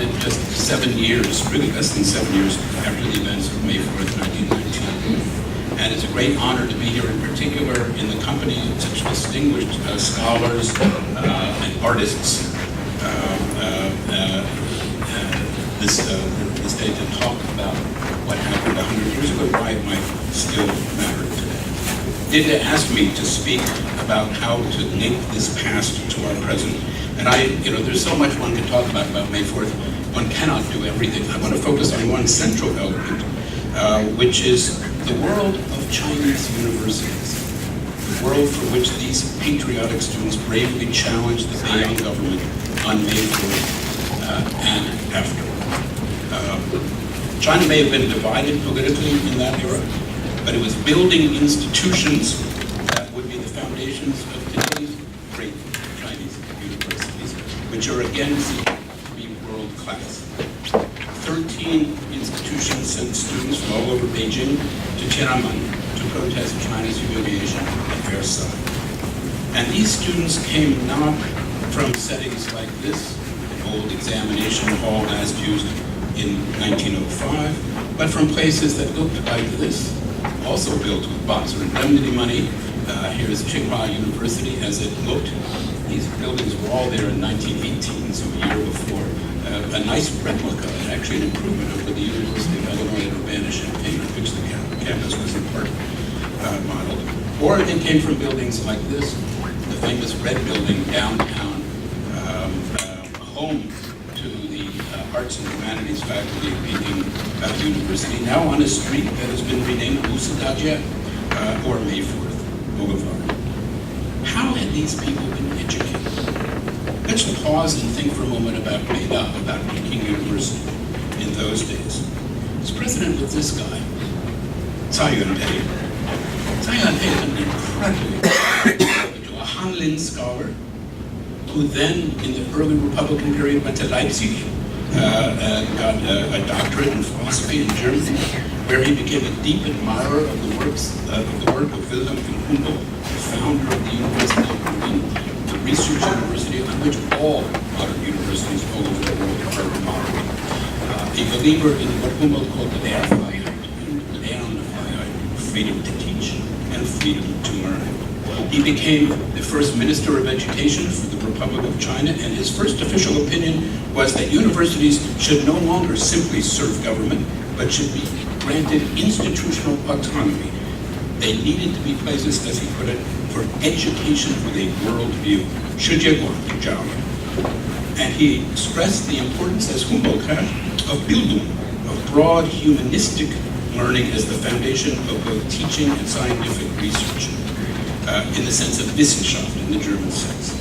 founded just 7 years, really less than 7 years, after the events of May 4th, 1919. And it's a great honor to be here, in particular in the company of such distinguished scholars and artists this day to talk about what happened 100 years ago, why it might still matter today. Dinda asked me to speak about how to link this past to our present. And there's so much one can talk about May 4th. One cannot do everything. I want to focus on one central element, which is the world of Chinese universities, the world for which these patriotic students bravely challenged the Beiyang government on May 4th and after. China may have been divided politically in that era, but it was building institutions that would be the foundations of today's great Chinese universities, which are again seen to be world-class. 13 institutions sent students from all over Beijing to Tiananmen to protest China's humiliation at Versailles. And these students came not from settings like this, an old examination hall last used in 1905, but from places that looked like this, also built with boxer indemnity money. Here's Tsinghua University as it looked. These buildings were all there in 1918, so a year before. A nice replica, and actually an improvement over the University of Illinois at Urbana-Champaign, on which the campus was in part modeled. Or it came from buildings like this, the famous Red Building downtown, home to the Arts and Humanities faculty at Peking University, now on a street that has been renamed Wusadajia, or May 4th Boulevard. How had these people been educated? Let's pause and think for a moment about Beida, about Peking University in those days. Its president was this guy, Tsai Yun-pei. Tsai Yun-pei is an incredibly a Hanlin scholar who then, in the early Republican period, went to Leipzig and got a doctorate in philosophy in Germany, where he became a deep admirer of the work of Wilhelm von Humboldt, the founder of the University of Berlin, the research university on which all modern universities all over the world are modeled. A believer in what Humboldt called the Lehrfreiheit, freedom to teach and freedom to learn. He became the first Minister of Education for the Republic of China, and his first official opinion was that universities should no longer simply serve government, but should be granted institutional autonomy. They needed to be places, as he put it, for education with a worldview. And he stressed the importance, as Humboldt had, of Bildung, of broad humanistic learning as the foundation of both teaching and scientific research, in the sense of Wissenschaft in the German sense.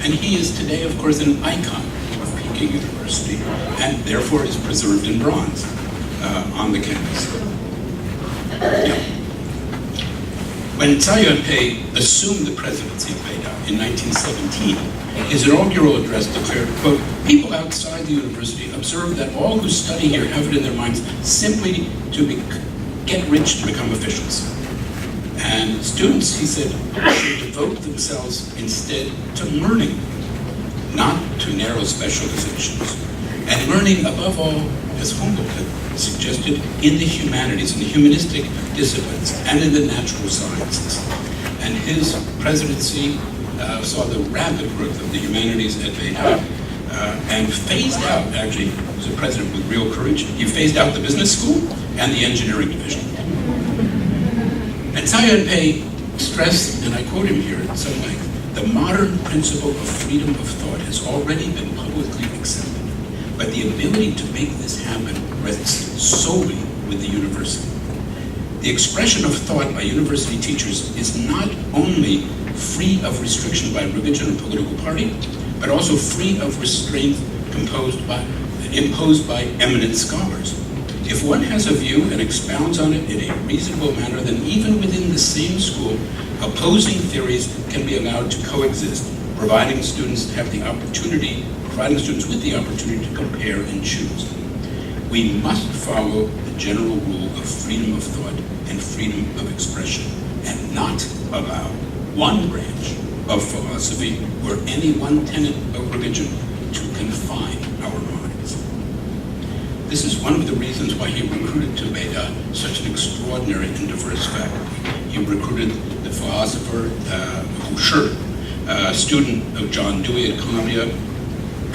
And he is today, of course, an icon of Peking University, and therefore is preserved in bronze on the campus. When Tsai Yun-pei assumed the presidency of Beida in 1917, his inaugural address declared, quote, "People outside the university observe that all who study here have it in their minds simply to get rich to become officials. And students," he said, "should devote themselves instead to learning, not to narrow specializations. And learning, above all, as Humboldt had suggested, in the humanities, in the humanistic disciplines, and in the natural sciences." And his presidency saw the rapid growth of the humanities at Beida, and phased out, actually, he was a president with real courage, he phased out the business school and the engineering division. And Tsai Yun-pei stressed, and I quote him here in some length, "The modern principle of freedom of thought has already been publicly accepted, but the ability to make this happen rests solely with the university. The expression of thought by university teachers is not only free of restriction by religion or political party, but also free of restraint imposed by eminent scholars. If one has a view and expounds on it in a reasonable manner, then even within the same school, opposing theories can be allowed to coexist, providing students with the opportunity to compare and choose. We must follow the general rule of freedom of thought and freedom of expression, and not allow one branch of philosophy or any one tenet of religion to confine our minds." This is one of the reasons why he recruited to Beida such an extraordinary and diverse faculty. He recruited the philosopher Hu Shi, a student of John Dewey at Columbia,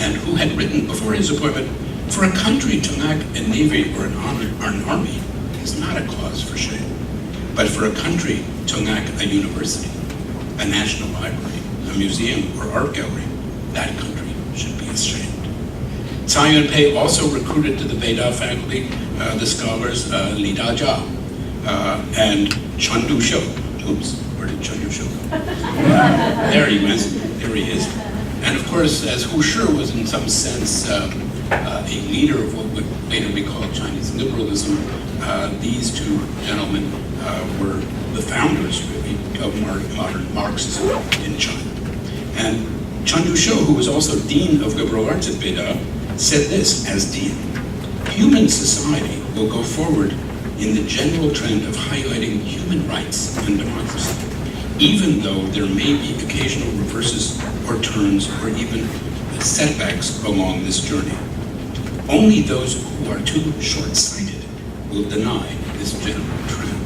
and who had written before his appointment, "For a country to lack a navy or an army is not a cause for shame, but for a country to lack a university, a national library, a museum, or art gallery, that country should be ashamed." Tsai Yun-pei also recruited to the Beida faculty the scholars Li Dajia and Chen Duxiu. Oops, where did Chen Duxiu go? There he went, there he is. And of course, as Hu Shi was in some sense a leader of what would later be called Chinese liberalism, these two gentlemen were the founders, really, of modern Marxism in China. And Chen Duxiu, who was also dean of liberal arts at Beida, said this as dean: "Human society will go forward in the general trend of highlighting human rights and democracy, even though there may be occasional reverses or turns or even setbacks along this journey. Only those who are too short-sighted will deny this general trend."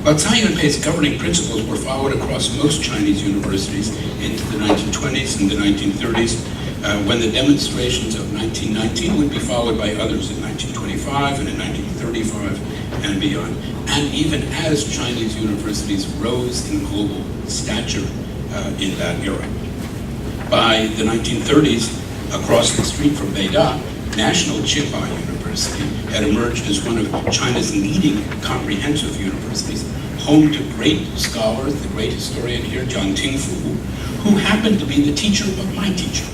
While Tsai Yun-pei's governing principles were followed across most Chinese universities into the 1920s and the 1930s, when the demonstrations of 1919 would be followed by others in 1925 and in 1935 and beyond, and even as Chinese universities rose in global stature in that era. By the 1930s, across the street from Beida, National Tsinghua University had emerged as one of China's leading comprehensive universities, home to great scholars, the great historian here, Jiang Tingfu, who happened to be the teacher of my teacher.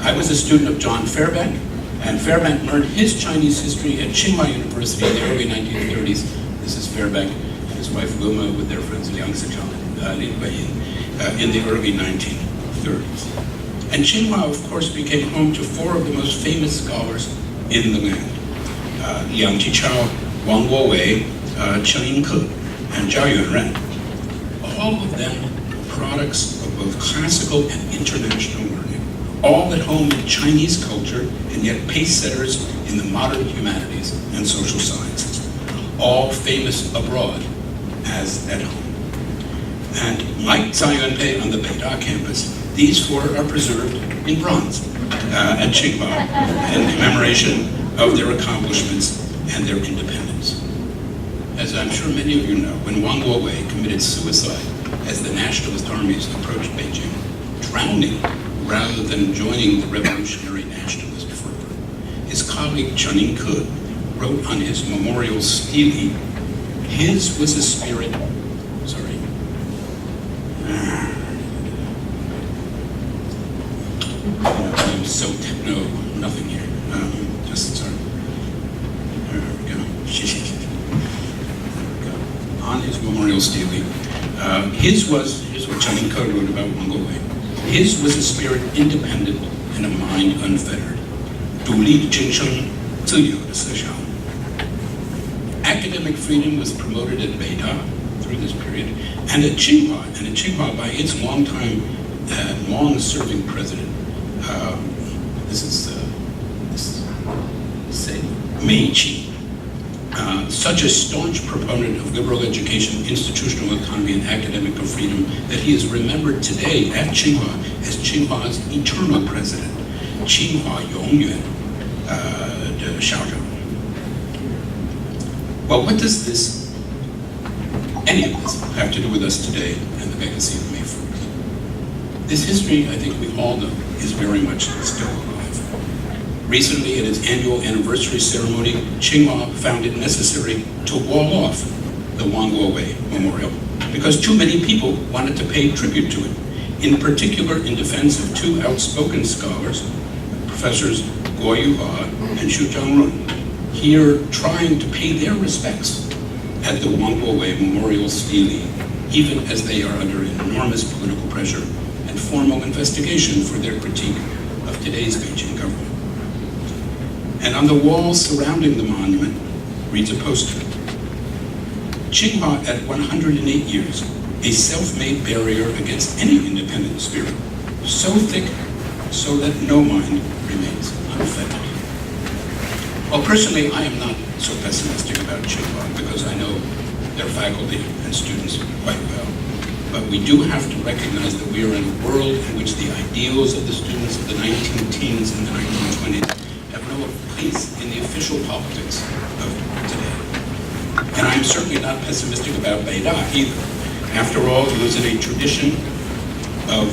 I was a student of John Fairbank, and Fairbank learned his Chinese history at Tsinghua University in the early 1930s. This is Fairbank and his wife Wilma with their friends Liang Sichang and Lin Guiyin in the early 1930s. And Tsinghua, of course, became home to four of the most famous scholars in the land: Liang Qichao, Wang Guowei, Chen Yingke, and Zhao Yunren. All of them products of both classical and international learning, all at home in Chinese culture and yet pace-setters in the modern humanities and social sciences, all famous abroad as at home. And like Tsai Yun-pei on the Beida campus, these four are preserved in bronze at Tsinghua in commemoration of their accomplishments and their independence. As I'm sure many of you know, when Wang Guowei committed suicide as the nationalist armies approached Beijing, drowning rather than joining the revolutionary nationalist fervor, his colleague Chen Yingke wrote on his memorial stele, "His was a spirit," I'm so techno, nothing here. Just sorry. There we go. On his memorial stele, here's what Chen Yingke wrote about Wang Guowei. "His was a spirit independent and a mind unfettered. 独立精神，自由的思想." Academic freedom was promoted at Beida through this period, and at Tsinghua by its long-serving president. This is Mei Qi. Such a staunch proponent of liberal education, institutional economy, and academic freedom that he is remembered today at Tsinghua as Tsinghua's eternal president, Tsinghua 永远的校长. Well, what does any of this have to do with us today and the legacy of May 4th? This history, I think we all know, is very much still alive. Recently, at its annual anniversary ceremony, Tsinghua found it necessary to wall off the Wang Guowei Memorial because too many people wanted to pay tribute to it, in particular in defense of two outspoken scholars, Professors Guo Yuhua and Xu Zhang, here trying to pay their respects at the Wang Guowei Memorial stele, even as they are under enormous political pressure and formal investigation for their critique of today's Beijing government. And on the walls surrounding the monument reads a poster: "Tsinghua at 108 years, a self-made barrier against any independent spirit, so thick so that no mind remains unaffected." Well, personally, I am not so pessimistic about Xudong because I know their faculty and students quite well. But we do have to recognize that we are in a world in which the ideals of the students of the 19-teens and the 1920s have no place in the official politics of today. And I'm certainly not pessimistic about Beida either. After all, it was in a tradition of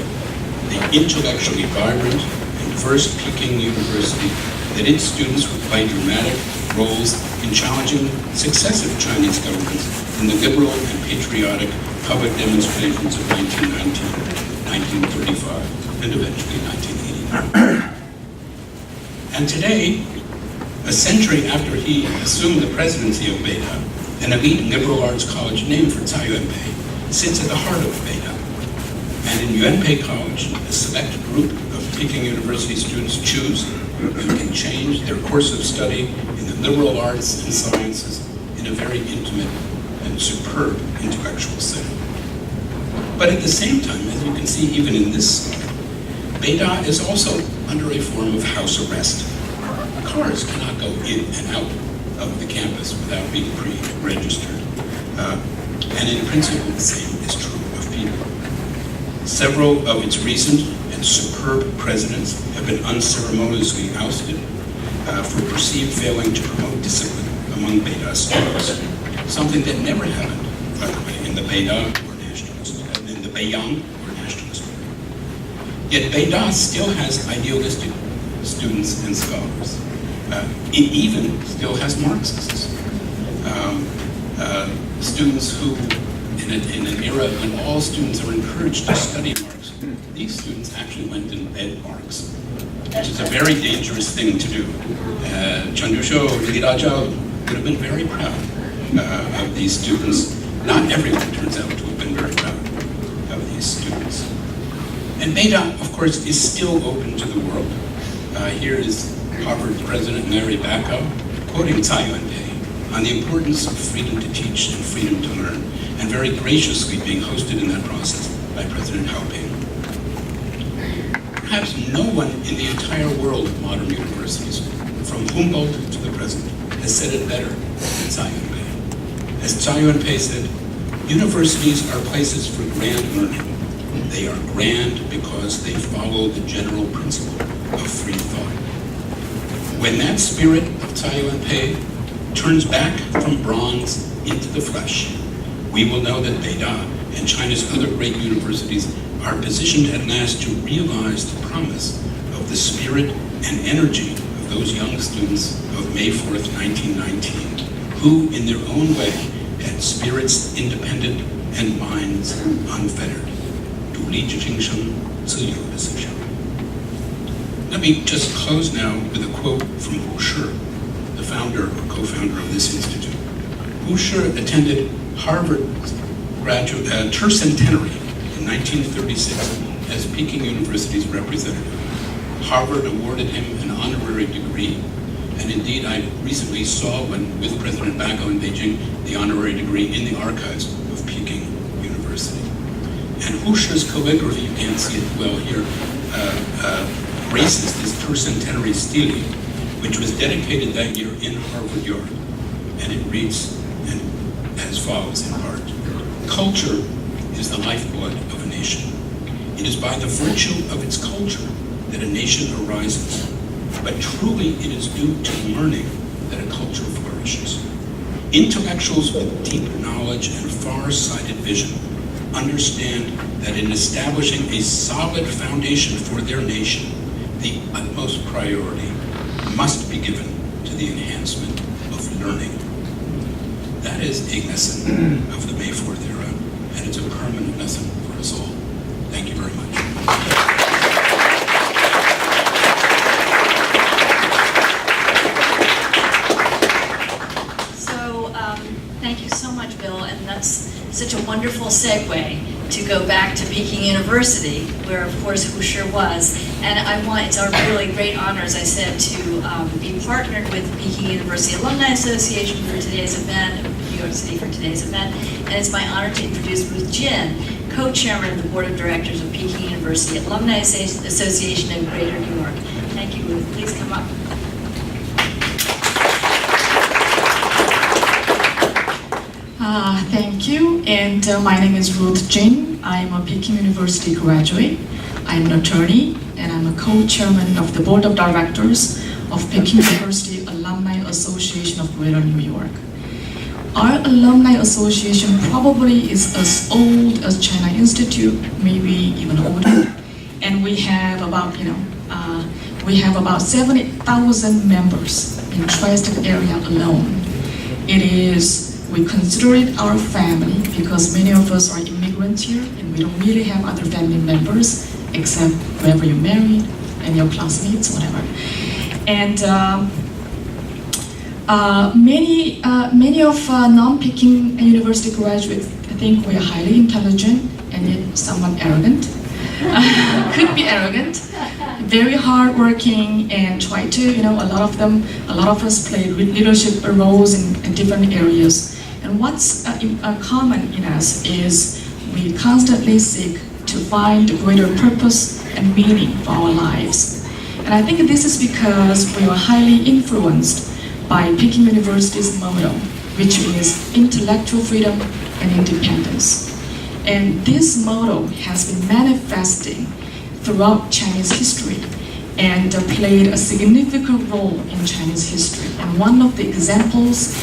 the intellectually vibrant and diverse Peking University that its students would play dramatic roles in challenging successive Chinese governments in the liberal and patriotic public demonstrations of 1919, 1935, and eventually 1989. And today, a century after he assumed the presidency of Beida, an elite liberal arts college named for Tsai Yuen-pei sits at the heart of Beida. And in Yuen-pei College, a select group of Peking University students choose and can change their course of study in the liberal arts and sciences in a very intimate and superb intellectual setting. But at the same time, as you can see even in this slide, Beida is also under a form of house arrest. Cars cannot go in and out of the campus without being pre-registered. And in principle, the same is true of people. Several of its recent and superb presidents have been unceremoniously ousted for perceived failing to promote discipline among Beida students, something that never happened, by the way, in the Beida or nationalist, in the Beiyang or nationalist. Yet Beida still has idealistic students and scholars. It even still has Marxists. Students who, in an era when all students are encouraged to study Marx, these students actually went and read Marx, which is a very dangerous thing to do. Chen Dushou, Li Dazhao would have been very proud of these students. Not everyone turns out to have been very proud of these students. And Beida, of course, is still open to the world. Here is Harvard President Mary Bacow quoting Tsai Yuen-pei on the importance of freedom to teach and freedom to learn, and very graciously being hosted in that process by President Hao Ping. Perhaps no one in the entire world of modern universities, from Humboldt to the present, has said it better than Tsai Yuen-pei. As Tsai Yuen-pei said, universities are places for grand learning. They are grand because they follow the general principle of free thought. When that spirit of Tsai Yuen-pei turns back from bronze into the flesh, we will know that Beida and China's other great universities are positioned at last to realize the promise of the spirit and energy of those young students of May 4th, 1919, who, in their own way, had spirits independent and minds unfettered. Let me just close now with a quote from Hu Shi, the founder or co-founder of this institute. Hu Shi attended Harvard tercentenary in 1936 as Peking University's representative. Harvard awarded him an honorary degree, and indeed I recently saw, when with President Bacow in Beijing, the honorary degree in the archives of Peking University. And Hu Shi's calligraphy, you can't see it well here, graces this tercentenary stele, which was dedicated that year in Harvard Yard. And it reads as follows in part: culture is the lifeblood of a nation. It is by the virtue of its culture that a nation arises, but truly it is due to learning that a culture flourishes. Intellectuals with deep knowledge and far-sighted vision understand that in establishing a solid foundation for their nation, the utmost priority must be given to the enhancement of learning. That is a lesson of the May 4th era, and it's a permanent lesson for us all. Thank you very much. Thank you so much, Bill, and that's such a wonderful segue to go back to Peking University, where of course Hu Shi was. And it's our really great honor, as I said, to be partnered with the Peking University Alumni Association for today's event, New York City for today's event. And it's my honor to introduce Ruth Jin, co-chairman of the Board of Directors of Peking University Alumni Association of Greater New York. Thank you, Ruth. Please come up. Thank you, and my name is Ruth Jin. I'm a Peking University graduate. I'm an attorney, and I'm a co-chairman of the Board of Directors of Peking University Alumni Association of Greater New York. Our Alumni Association probably is as old as China Institute, maybe even older, and we have about, we have about 70,000 members in tri-state area alone. We consider it our family because many of us are immigrants here and we don't really have other family members except whoever you married and your classmates, whatever. And many of non-Peking University graduates think we are highly intelligent and yet somewhat arrogant. Could be arrogant, very hardworking, and try to, a lot of us play leadership roles in different areas. And what's common in us is we constantly seek to find greater purpose and meaning for our lives. And I think this is because we are highly influenced by Peking University's motto, which is intellectual freedom and independence. And this motto has been manifesting throughout Chinese history and played a significant role in Chinese history. And one of the examples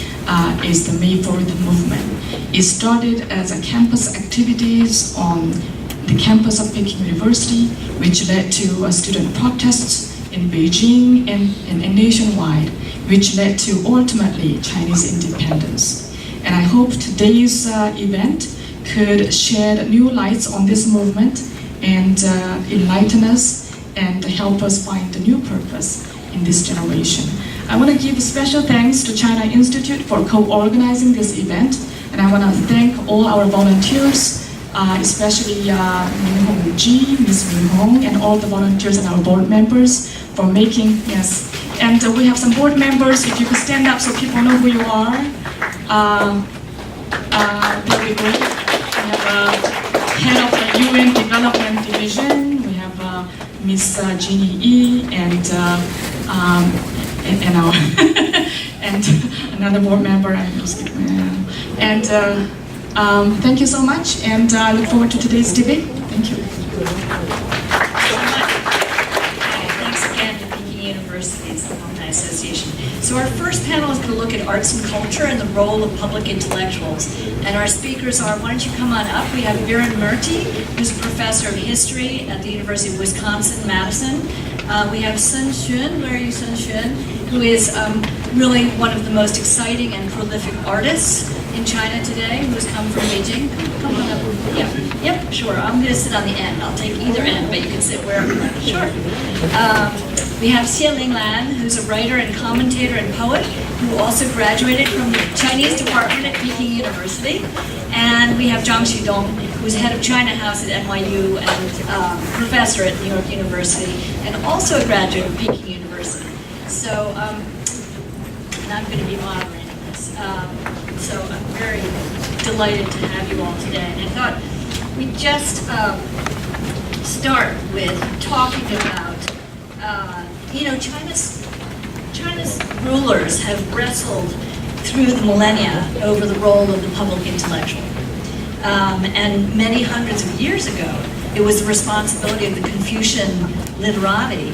is the May 4th movement. It started as a campus activities on the campus of Peking University, which led to student protests in Beijing and nationwide, which led to ultimately Chinese independence. And I hope today's event could shed new lights on this movement and enlighten us and help us find a new purpose in this generation. I want to give special thanks to China Institute for co-organizing this event, and I want to thank all our volunteers, especially Min Hong Ji, Ms. Min Hong, and all the volunteers and our board members for making, yes. And we have some board members, if you could stand up so people know who you are. That would be great. We have head of the UN Development Division, we have Ms. Jeannie Yi, and our and another board member. And thank you so much, and I look forward to today's debate. Thank you. Thanks again to Peking University's Alumni Association. So our first panel is going to look at arts and culture and the role of public intellectuals. And our speakers are, why don't you come on up? We have Viren Murthy, who's a professor of history at the University of Wisconsin-Madison. We have Sun Xun, where are you, Sun Xun, who is really one of the most exciting and prolific artists in China today, who has come from Beijing. Come on up. Yeah. Yep, sure. I'm going to sit on the end. I'll take either end, but you can sit wherever you want. Sure. We have Linlan, who's a writer and commentator and poet, who also graduated from the Chinese department at Peking University. And we have Zhang, who's head of China House at NYU and professor at New York University, and also a graduate of Peking University. So, and I'm going to be moderating this. So I'm very delighted to have you all today. And I thought we'd just start with talking about, China's rulers have wrestled through the millennia over the role of the public intellectual. And many hundreds of years ago, it was the responsibility of the Confucian literati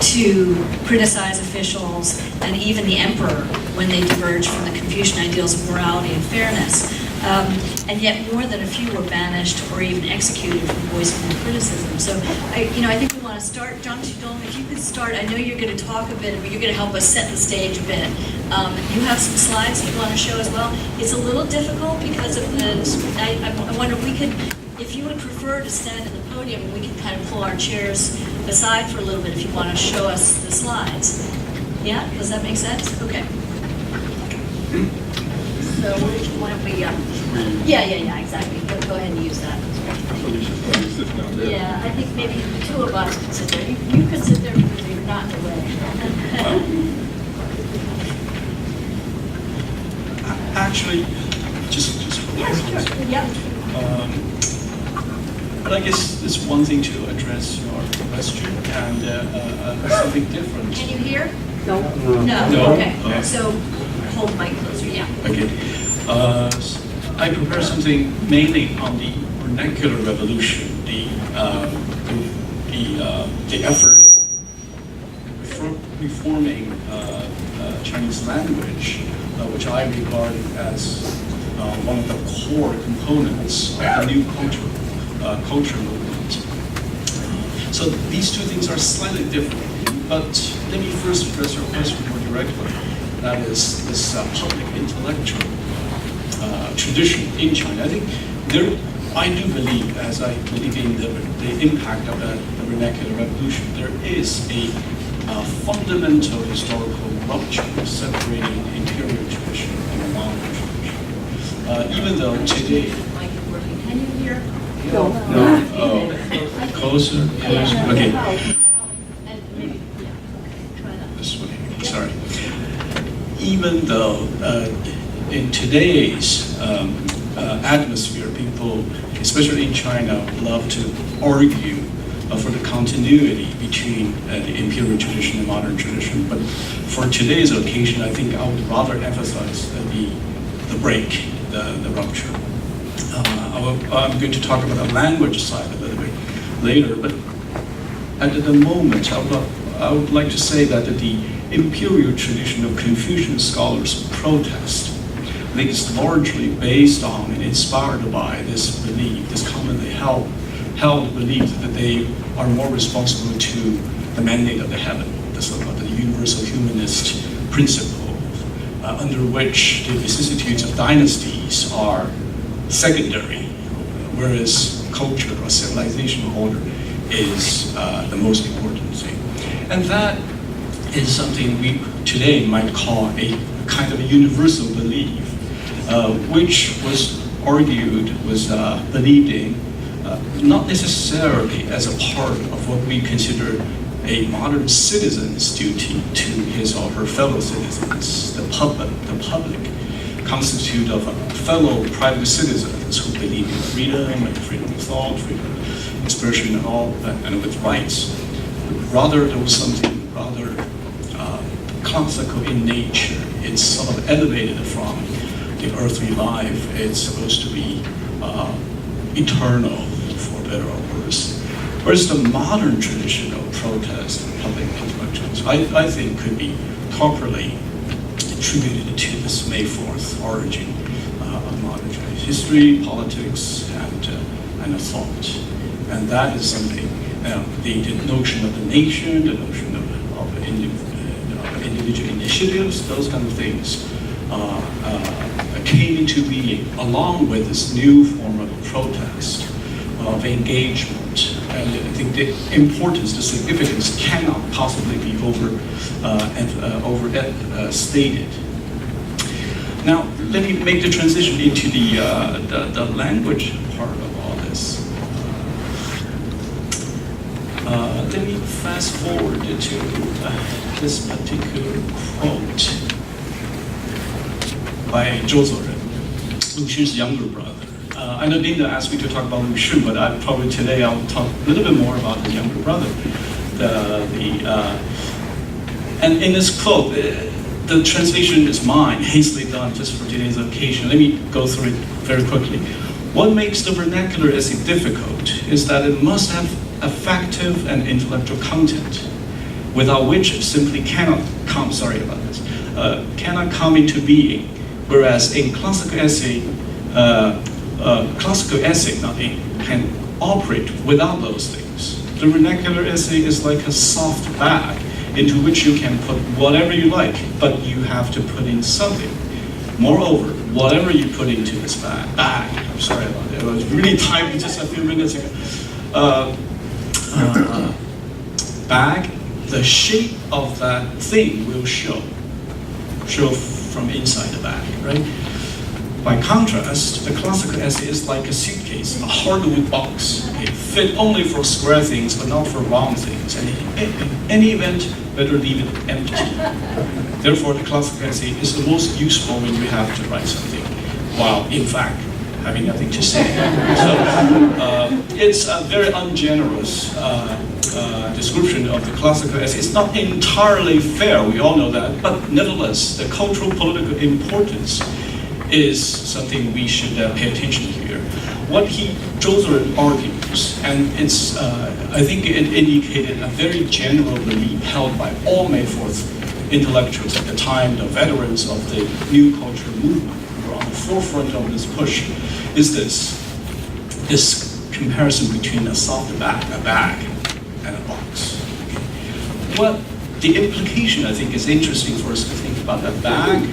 to criticize officials and even the emperor when they diverged from the Confucian ideals of morality and fairness. And yet more than a few were banished or even executed for voicing their criticism. So I think we want to start, Zhang, if you could start. I know you're going to talk a bit, but you're going to help us set the stage a bit. You have some slides you want to show as well. It's a little difficult because of the, I wonder if we could, if you would prefer to stand at the podium, we can kind of pull our chairs aside for a little bit if you want to show us the slides. Yeah, does that make sense? Okay. So why don't we, yeah, exactly. Go ahead and use that. Yeah, I think maybe the two of us can sit there. You can sit there because you're not in the way. Actually, just yeah, sure. Yeah. But I guess there's one thing to address your question and something different. Can you hear? No. No. Okay. So hold the mic closer. Yeah. Okay. I prepared something mainly on the vernacular revolution, the effort of reforming Chinese language, which I regard as one of the core components of the new culture movement. So these two things are slightly different, but let me first address your question more directly. That is this public intellectual tradition in China. I think I do believe, as I believe in the impact of the vernacular revolution, there is a fundamental historical rupture separating the imperial tradition and the modern tradition. Even though today, Can you hear? no, oh, closer, okay. This way, sorry. Even though in today's atmosphere, people, especially in China, love to argue for the continuity between the imperial tradition and modern tradition. But for today's occasion, I think I would rather emphasize the break, the rupture. I'm going to talk about the language side a little bit later, but at the moment, I would like to say that the imperial tradition of Confucian scholars' protest is largely based on and inspired by this belief, this commonly held belief that they are more responsible to the mandate of the heaven, the so-called the universal humanist principle, under which the vicissitudes of dynasties are secondary, whereas culture or civilization order is the most important thing. And that is something we today might call a kind of a universal belief, which was argued, was believed in, not necessarily as a part of what we consider a modern citizen's duty to his or her fellow citizens, the public constitute of fellow private citizens who believe in freedom and freedom of thought, freedom of expression and all, and with rights. Rather, there was something rather classical in nature. It's sort of elevated from the earthly life. It's supposed to be eternal, for better or worse. Whereas the modern tradition of protest and public intellectuals, I think, could be properly attributed to this May 4th origin of modern Chinese history, politics, and thought. And that is something, the notion of the nation, the notion of individual initiatives, those kind of things came into being along with this new form of protest, of engagement. And I think the importance, the significance cannot possibly be overstated. Now, let me make the transition into the language part of all this. Let me fast forward to this particular quote by Zhou Zuoren, Lu Xun's younger brother. I know Dinda asked me to talk about Lu Xun, but today I'll talk a little bit more about the younger brother. And in this quote, the translation is mine, hastily done just for today's occasion. Let me go through it very quickly. What makes the vernacular essay difficult is that it must have effective and intellectual content, without which it simply cannot come into being. Whereas a classical essay can operate without those things. The vernacular essay is like a soft bag into which you can put whatever you like, but you have to put in something. Moreover, whatever you put into this bag, I'm sorry about it, I was really typing just a few minutes ago. Bag, the shape of that thing will show from inside the bag, right? By contrast, the classical essay is like a suitcase, a hardwood box. It fit only for square things, but not for round things. And in any event, better leave it empty. Therefore, the classical essay is the most useful when you have to write something, while in fact having nothing to say. So it's a very ungenerous description of the classical essay. It's not entirely fair, we all know that, but nevertheless, the cultural political importance is something we should pay attention here. What Zhou argues, and it's, I think it indicated a very general belief held by all May 4th intellectuals at the time, the veterans of the new cultural movement who were on the forefront of this push, is this comparison between a soft bag, and a box. What the implication, I think, is interesting for us to think about a bag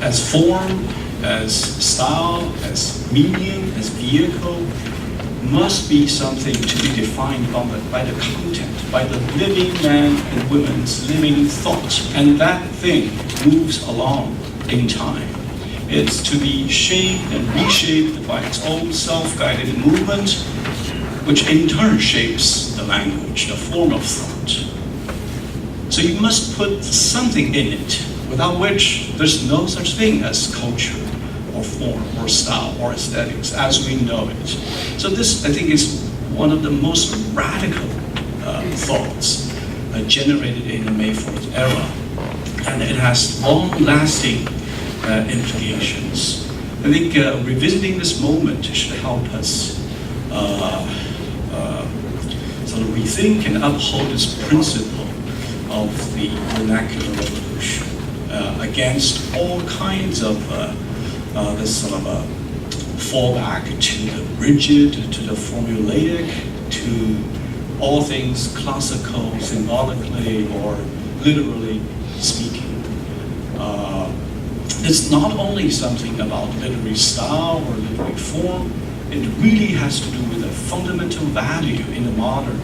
as form, as style, as medium, as vehicle, must be something to be defined by the content, by the living man and woman's living thought. And that thing moves along in time. It's to be shaped and reshaped by its own self-guided movement, which in turn shapes the language, the form of thought. So you must put something in it, without which there's no such thing as culture, or form, or style, or aesthetics as we know it. So this, I think, is one of the most radical thoughts generated in the May 4th era. And it has long-lasting implications. I think revisiting this moment should help us sort of rethink and uphold this principle of the vernacular revolution against all kinds of this sort of a fallback to the rigid, to the formulaic, to all things classical, symbolically, or literally speaking. It's not only something about literary style or literary form, it really has to do with a fundamental value in the modern,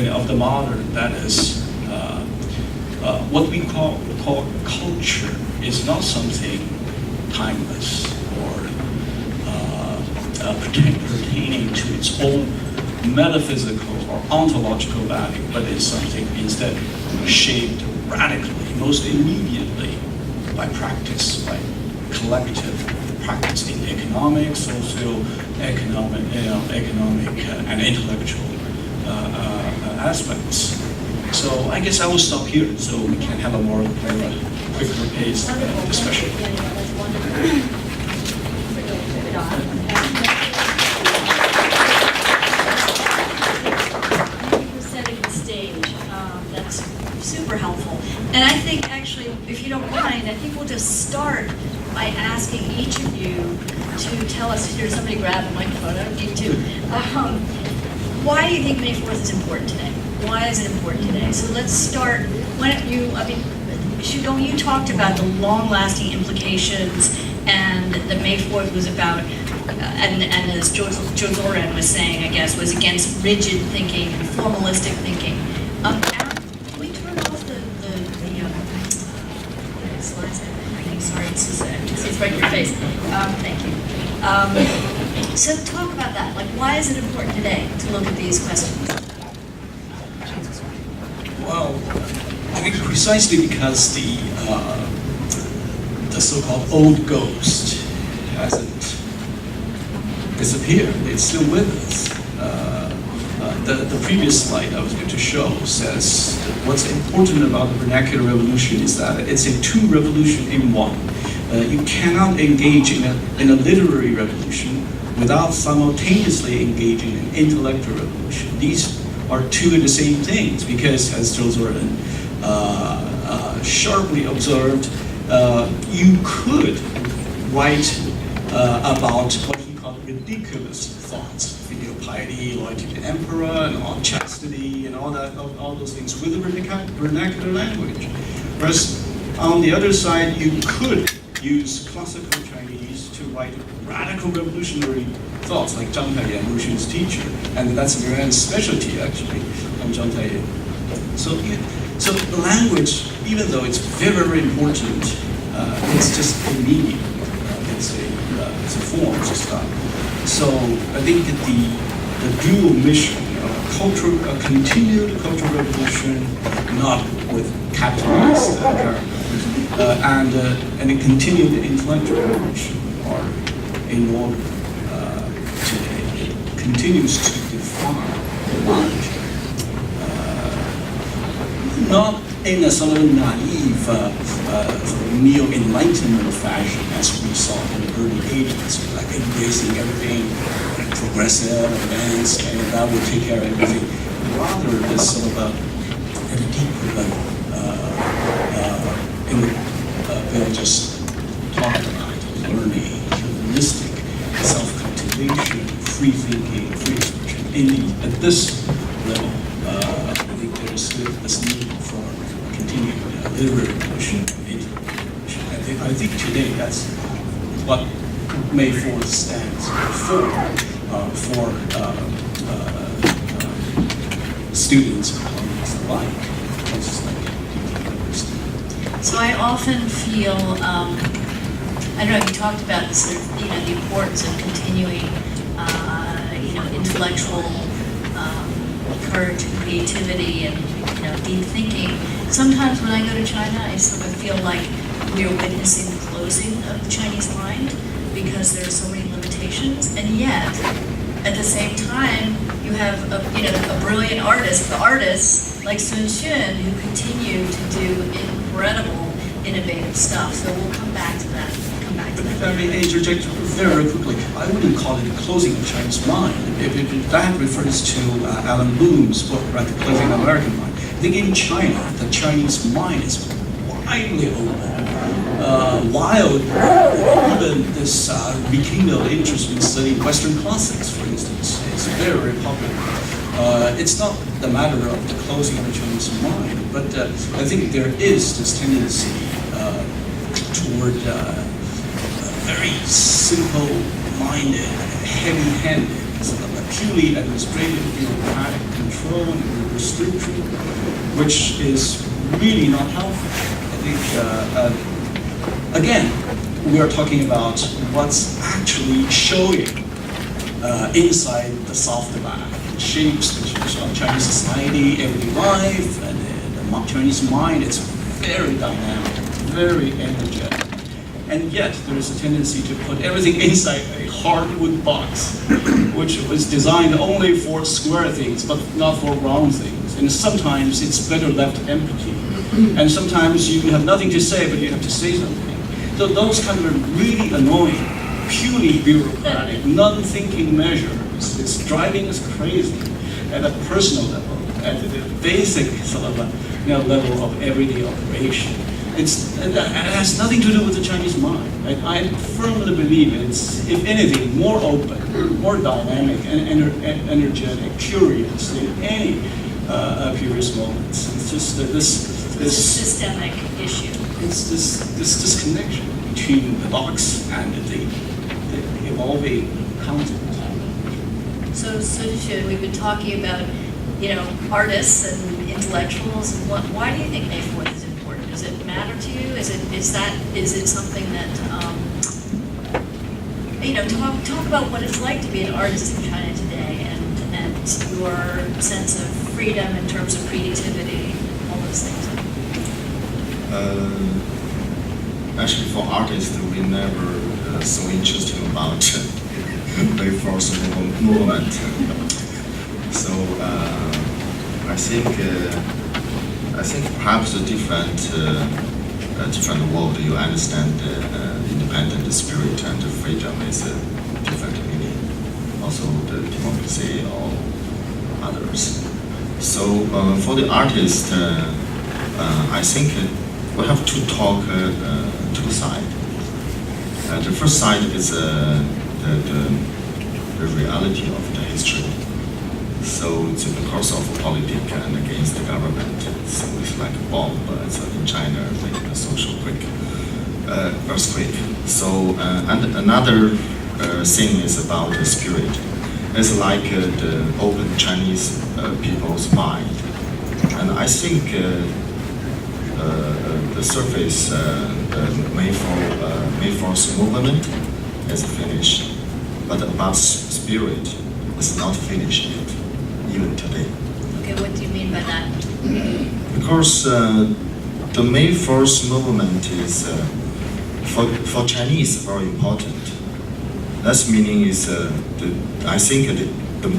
of the modern, that is what we call culture is not something timeless or pertaining to its own metaphysical or ontological value, but it's something instead shaped radically, most immediately by practice, by collective practice in economic, socio-economic, economic and intellectual aspects. So I guess I will stop here so we can have a more quicker paced discussion. That's wonderful. Thank you for setting the stage. That's super helpful. And I think actually, if you don't mind, I think we'll just start by asking each of you to tell us, here, somebody grab a microphone, I don't need to. Why do you think May 4th is important today? Why is it important today? So let's start, why don't you, Xudong, you talked about the long-lasting implications, and the May 4th was about, and as Zhou was saying, I guess, was against rigid thinking and formalistic thinking. Aaron, can we turn off the slides? Sorry, it's right in your face. Thank you. So talk about that. Like, why is it important today to look at these questions? Well, I think precisely because the so-called old ghost hasn't disappeared. It's still with us. The previous slide I was going to show says that what's important about the vernacular revolution is that it's a two revolution in one. You cannot engage in a literary revolution without simultaneously engaging in intellectual revolution. These are two of the same things, because as Zhou sharply observed, you could write about what he called ridiculous thoughts, filial piety, loyalty to the emperor, and all chastity, and all those things with the vernacular language. Whereas on the other side, you could use classical Chinese to write radical revolutionary thoughts like Zhang Wu Xun's teacher, and that's Viren's specialty actually, Zhang Taiyan. So the language, even though it's very, very important, it's just a medium. It's a form, it's a style. So I think that the dual mission, a continued cultural revolution, not with capitalist characters, and a continued intellectual revolution are in order today. It continues to define the language. Not in a sort of naive, sort of neo-enlightenment fashion, as we saw in the early 80s, like embracing everything progressive, advanced, and that will take care of everything. Rather, this sort of at a deeper level, Bill just talked about learning, humanistic, self-cultivation, free thinking, free expression. At this level, I think there is this need for continued literary tradition, intellectual tradition. I think today that's what May 4th stands for students and colleagues alike, places like the university. So I often feel, I don't know, you talked about this, the importance of continuing, intellectual courage and creativity and, deep thinking. Sometimes when I go to China, I sort of feel like we are witnessing the closing of the Chinese mind because there are so many limitations, and yet, at the same time, you have a brilliant artist, the artists like Sun Xun, who continue to do incredible, innovative stuff. So we'll come back to that. If I may interject very quickly, I wouldn't call it the closing of Chinese mind. If that refers to Alan Bloom's book, right, The Closing of American Mind. I think in China, the Chinese mind is widely open. While even this rekindled interest in studying Western classics, for instance, is very popular. It's not the matter of the closing of the Chinese mind, but I think there is this tendency toward very simple-minded, heavy-handed, sort of a purely administrative, bureaucratic control and restriction, which is really not helpful. I think, again, we are talking about what's actually showing inside the soft bag. It shapes the Chinese society, everyday life, and the Chinese mind. It's very dynamic, very energetic. And yet, there is a tendency to put everything inside a hardwood box, which was designed only for square things, but not for round things. And sometimes it's better left empty. And sometimes you have nothing to say, but you have to say something. So those kind of really annoying, purely bureaucratic, non-thinking measures, it's driving us crazy at a personal level, at the basic sort of level of everyday operation. It has nothing to do with the Chinese mind. I firmly believe it's, if anything, more open, more dynamic, and energetic, curious in any previous moments. It's just this It's a systemic issue. It's this disconnection between the box and the evolving content. So we've been talking about, artists and intellectuals. And why do you think May 4th is important? Does it matter to you? Is it something that talk about what it's like to be an artist in China today, and your sense of freedom in terms of creativity, all those things. Actually, for artists, we never so interested about May 4th movement. So I think perhaps a different world you understand independent spirit and freedom is a different meaning. Also the democracy or others. So for the artist, I think we have to talk two sides. The first side is the reality of the history. So it's because of politics and against the government. So it's like a bomb in China, like a social earthquake. So and another thing is about the spirit. It's like the open Chinese people's mind. And I think the surface, the May 4th movement is finished, but about spirit is not finished yet, even today. Okay, what do you mean by that? Because the May 4th movement is, for Chinese, very important. That's meaning is, I think the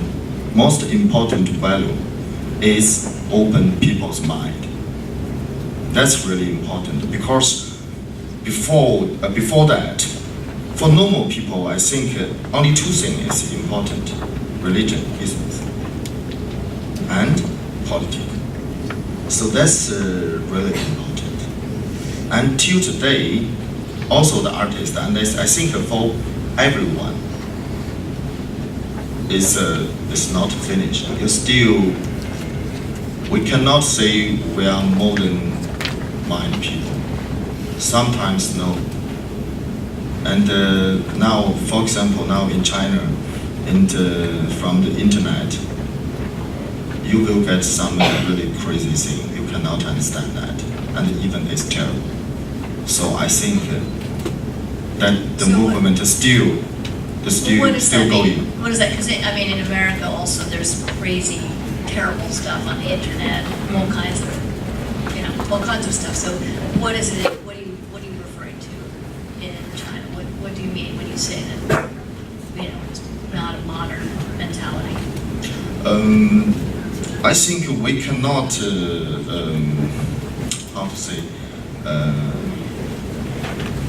most important value is open people's mind. That's really important because before that, for normal people, I think only two things is important: religion, business, and politics. So that's really important. Until today, also the artist, and I think for everyone, is not finished. It's still, we cannot say we are modern mind people. Sometimes no. And now, for example, now in China, and from the internet, you will get some really crazy thing. You cannot understand that, and even it's terrible. So I think that the movement is still going. What does that? Because I mean, in America also, there's crazy, terrible stuff on the internet, all kinds of stuff. So, what is it? What are you referring to in China? What do you mean when you say that? It's not a modern mentality. I think we cannot, how to say,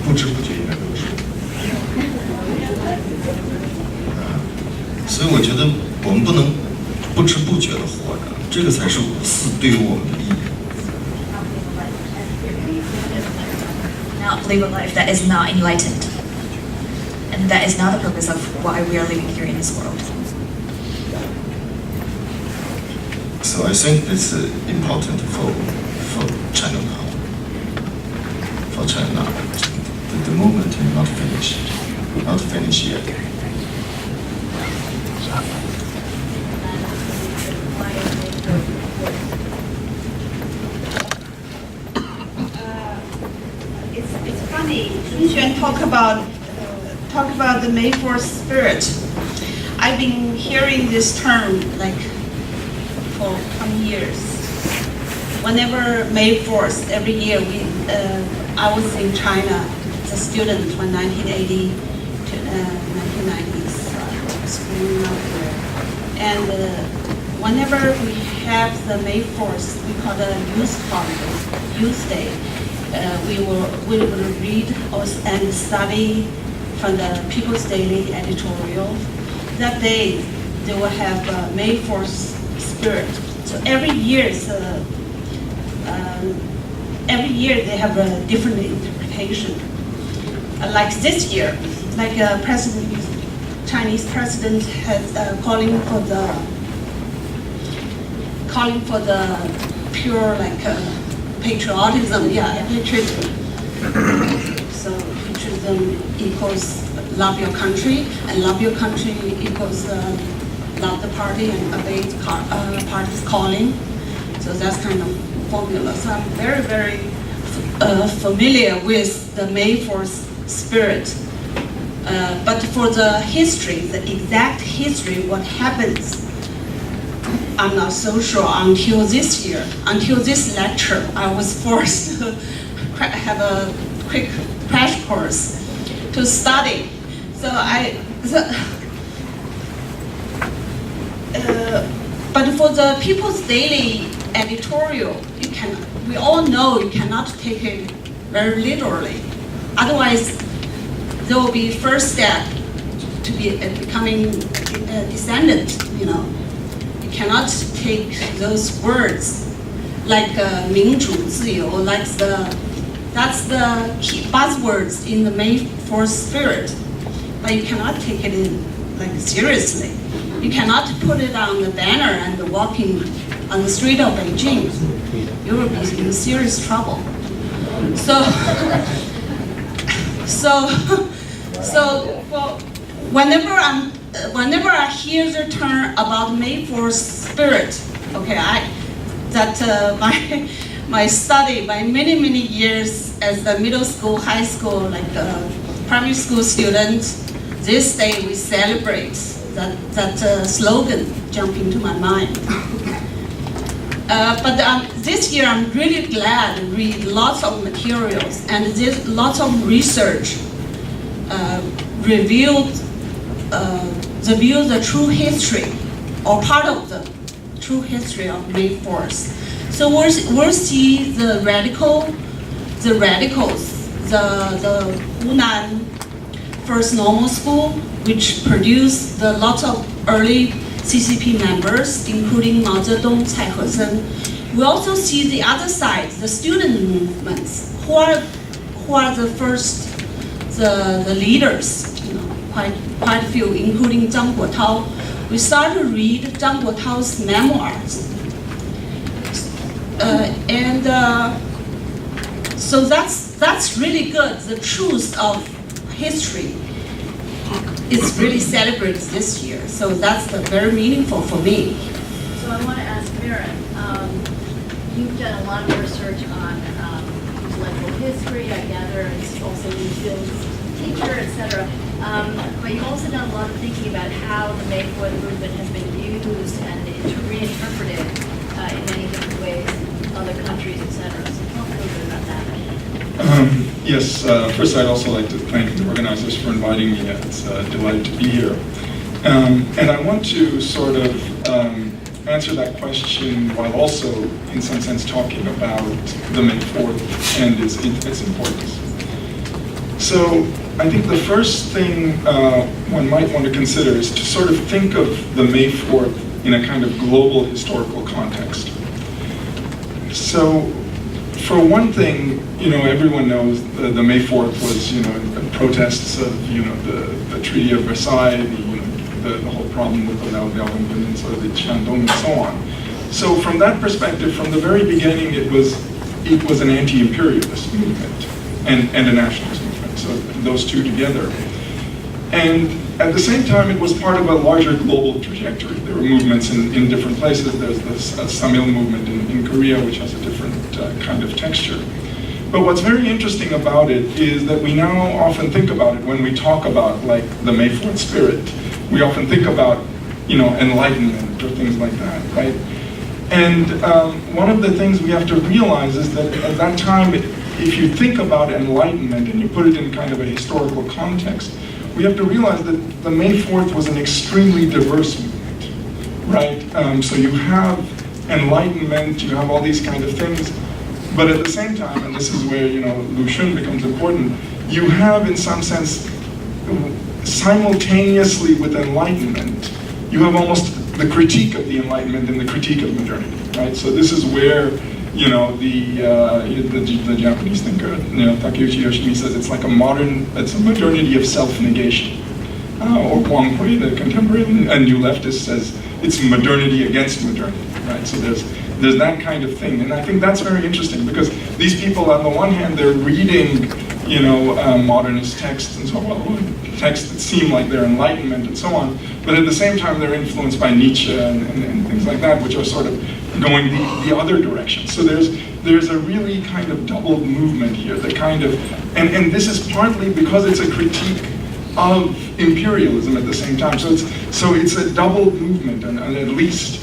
不知不觉应该都是。所以我觉得我们不能不知不觉的活着，这个才是对于我们的意义。 Not live a life that is not enlightened, and that is not the purpose of why we are living here in this world. So I think it's important for China now. For China now, the movement is not finished yet. It's funny. Xuan talk about the May 4th spirit. I've been hearing this term like for 20 years. Whenever May 4th, every year I was in China as a student from 1980 to 1990s, schooling out there. And whenever we have the May 4th, we call it Youth Holiday, Youth Day. We will read and study from the People's Daily editorial. That day, they will have May 4th spirit. So every year they have a different interpretation. Like this year, like Chinese president has calling for the pure patriotism, patriotism. So patriotism equals love your country, and love your country equals love the party and obey the party's calling. So that's kind of formula. So I'm very, very familiar with the May 4th spirit. But for the history, the exact history, what happens, I'm not so sure until this year. Until this lecture, I was forced to have a quick crash course to study. But for the People's Daily editorial, we all know you cannot take it very literally. Otherwise, there will be first step to be becoming a descendant. You cannot take those words like 民主自由, that's the key buzzwords in the May 4th spirit. But you cannot take it in seriously. You cannot put it on the banner and walking on the street of Beijing. You will be in serious trouble. Whenever I hear the term about May 4th spirit, my study, my many years as a middle school, high school, primary school student, this day we celebrate. That slogan jumped into my mind. But this year I'm really glad to read lots of materials, and there's lots of research revealed the true history, or part of the true history of May 4th. So we'll see the radicals, the Wunan First Normal School, which produced lots of early CCP members, including Mao Zedong, Cai Hezhen. We also see the other side, the student movements, who are the first, the leaders, quite a few, including Zhang Guotao. We start to read Zhang Guotao's memoirs. So that's really good. The truth of history is really celebrated this year. So that's very meaningful for me. So I want to ask Viren, you've done a lot of research on intellectual history, I gather, and also Lu Xun's teacher, etc. But you've also done a lot of thinking about how the May 4th movement has been used and reinterpreted in many different ways in other countries, etc. So talk a little bit about that. Yes, first I'd also like to thank the organizers for inviting me. It's a delight to be here. And I want to sort of answer that question while also, in some sense, talking about the May 4th and its importance. So I think the first thing one might want to consider is to sort of think of the May 4th in a kind of global historical context. So for one thing, everyone knows the May 4th was, protests of, the Treaty of Versailles, the whole problem with the Liaoning Peninsula, the Shandong, and so on. So from that perspective, from the very beginning, it was an anti-imperialist movement and a nationalist movement. So those two together. And at the same time, it was part of a larger global trajectory. There were movements in different places. There's this Samil movement in Korea, which has a different kind of texture. But what's very interesting about it is that we now often think about it when we talk about like the May 4th spirit. We often think about, enlightenment or things like that, right? And one of the things we have to realize is that at that time, if you think about enlightenment and you put it in kind of a historical context, we have to realize that the May 4th was an extremely diverse movement, right? So you have enlightenment, you have all these kind of things, but at the same time, and this is where, Lu Xun becomes important, you have in some sense, simultaneously with enlightenment, you have almost the critique of the Enlightenment and the critique of modernity, right? So this is where, the Japanese thinker, Takeuchi Yoshimi says it's like it's a modernity of self-negation. Or Wang Hui, the contemporary and new leftist, says it's modernity against modernity, right? So there's that kind of thing. And I think that's very interesting because these people, on the one hand, they're reading, modernist texts and so on, texts that seem like they're enlightenment and so on, but at the same time, they're influenced by Nietzsche and things like that, which are sort of going the other direction. So there's a really kind of doubled movement here, and this is partly because it's a critique of imperialism at the same time. So it's a doubled movement, and at least.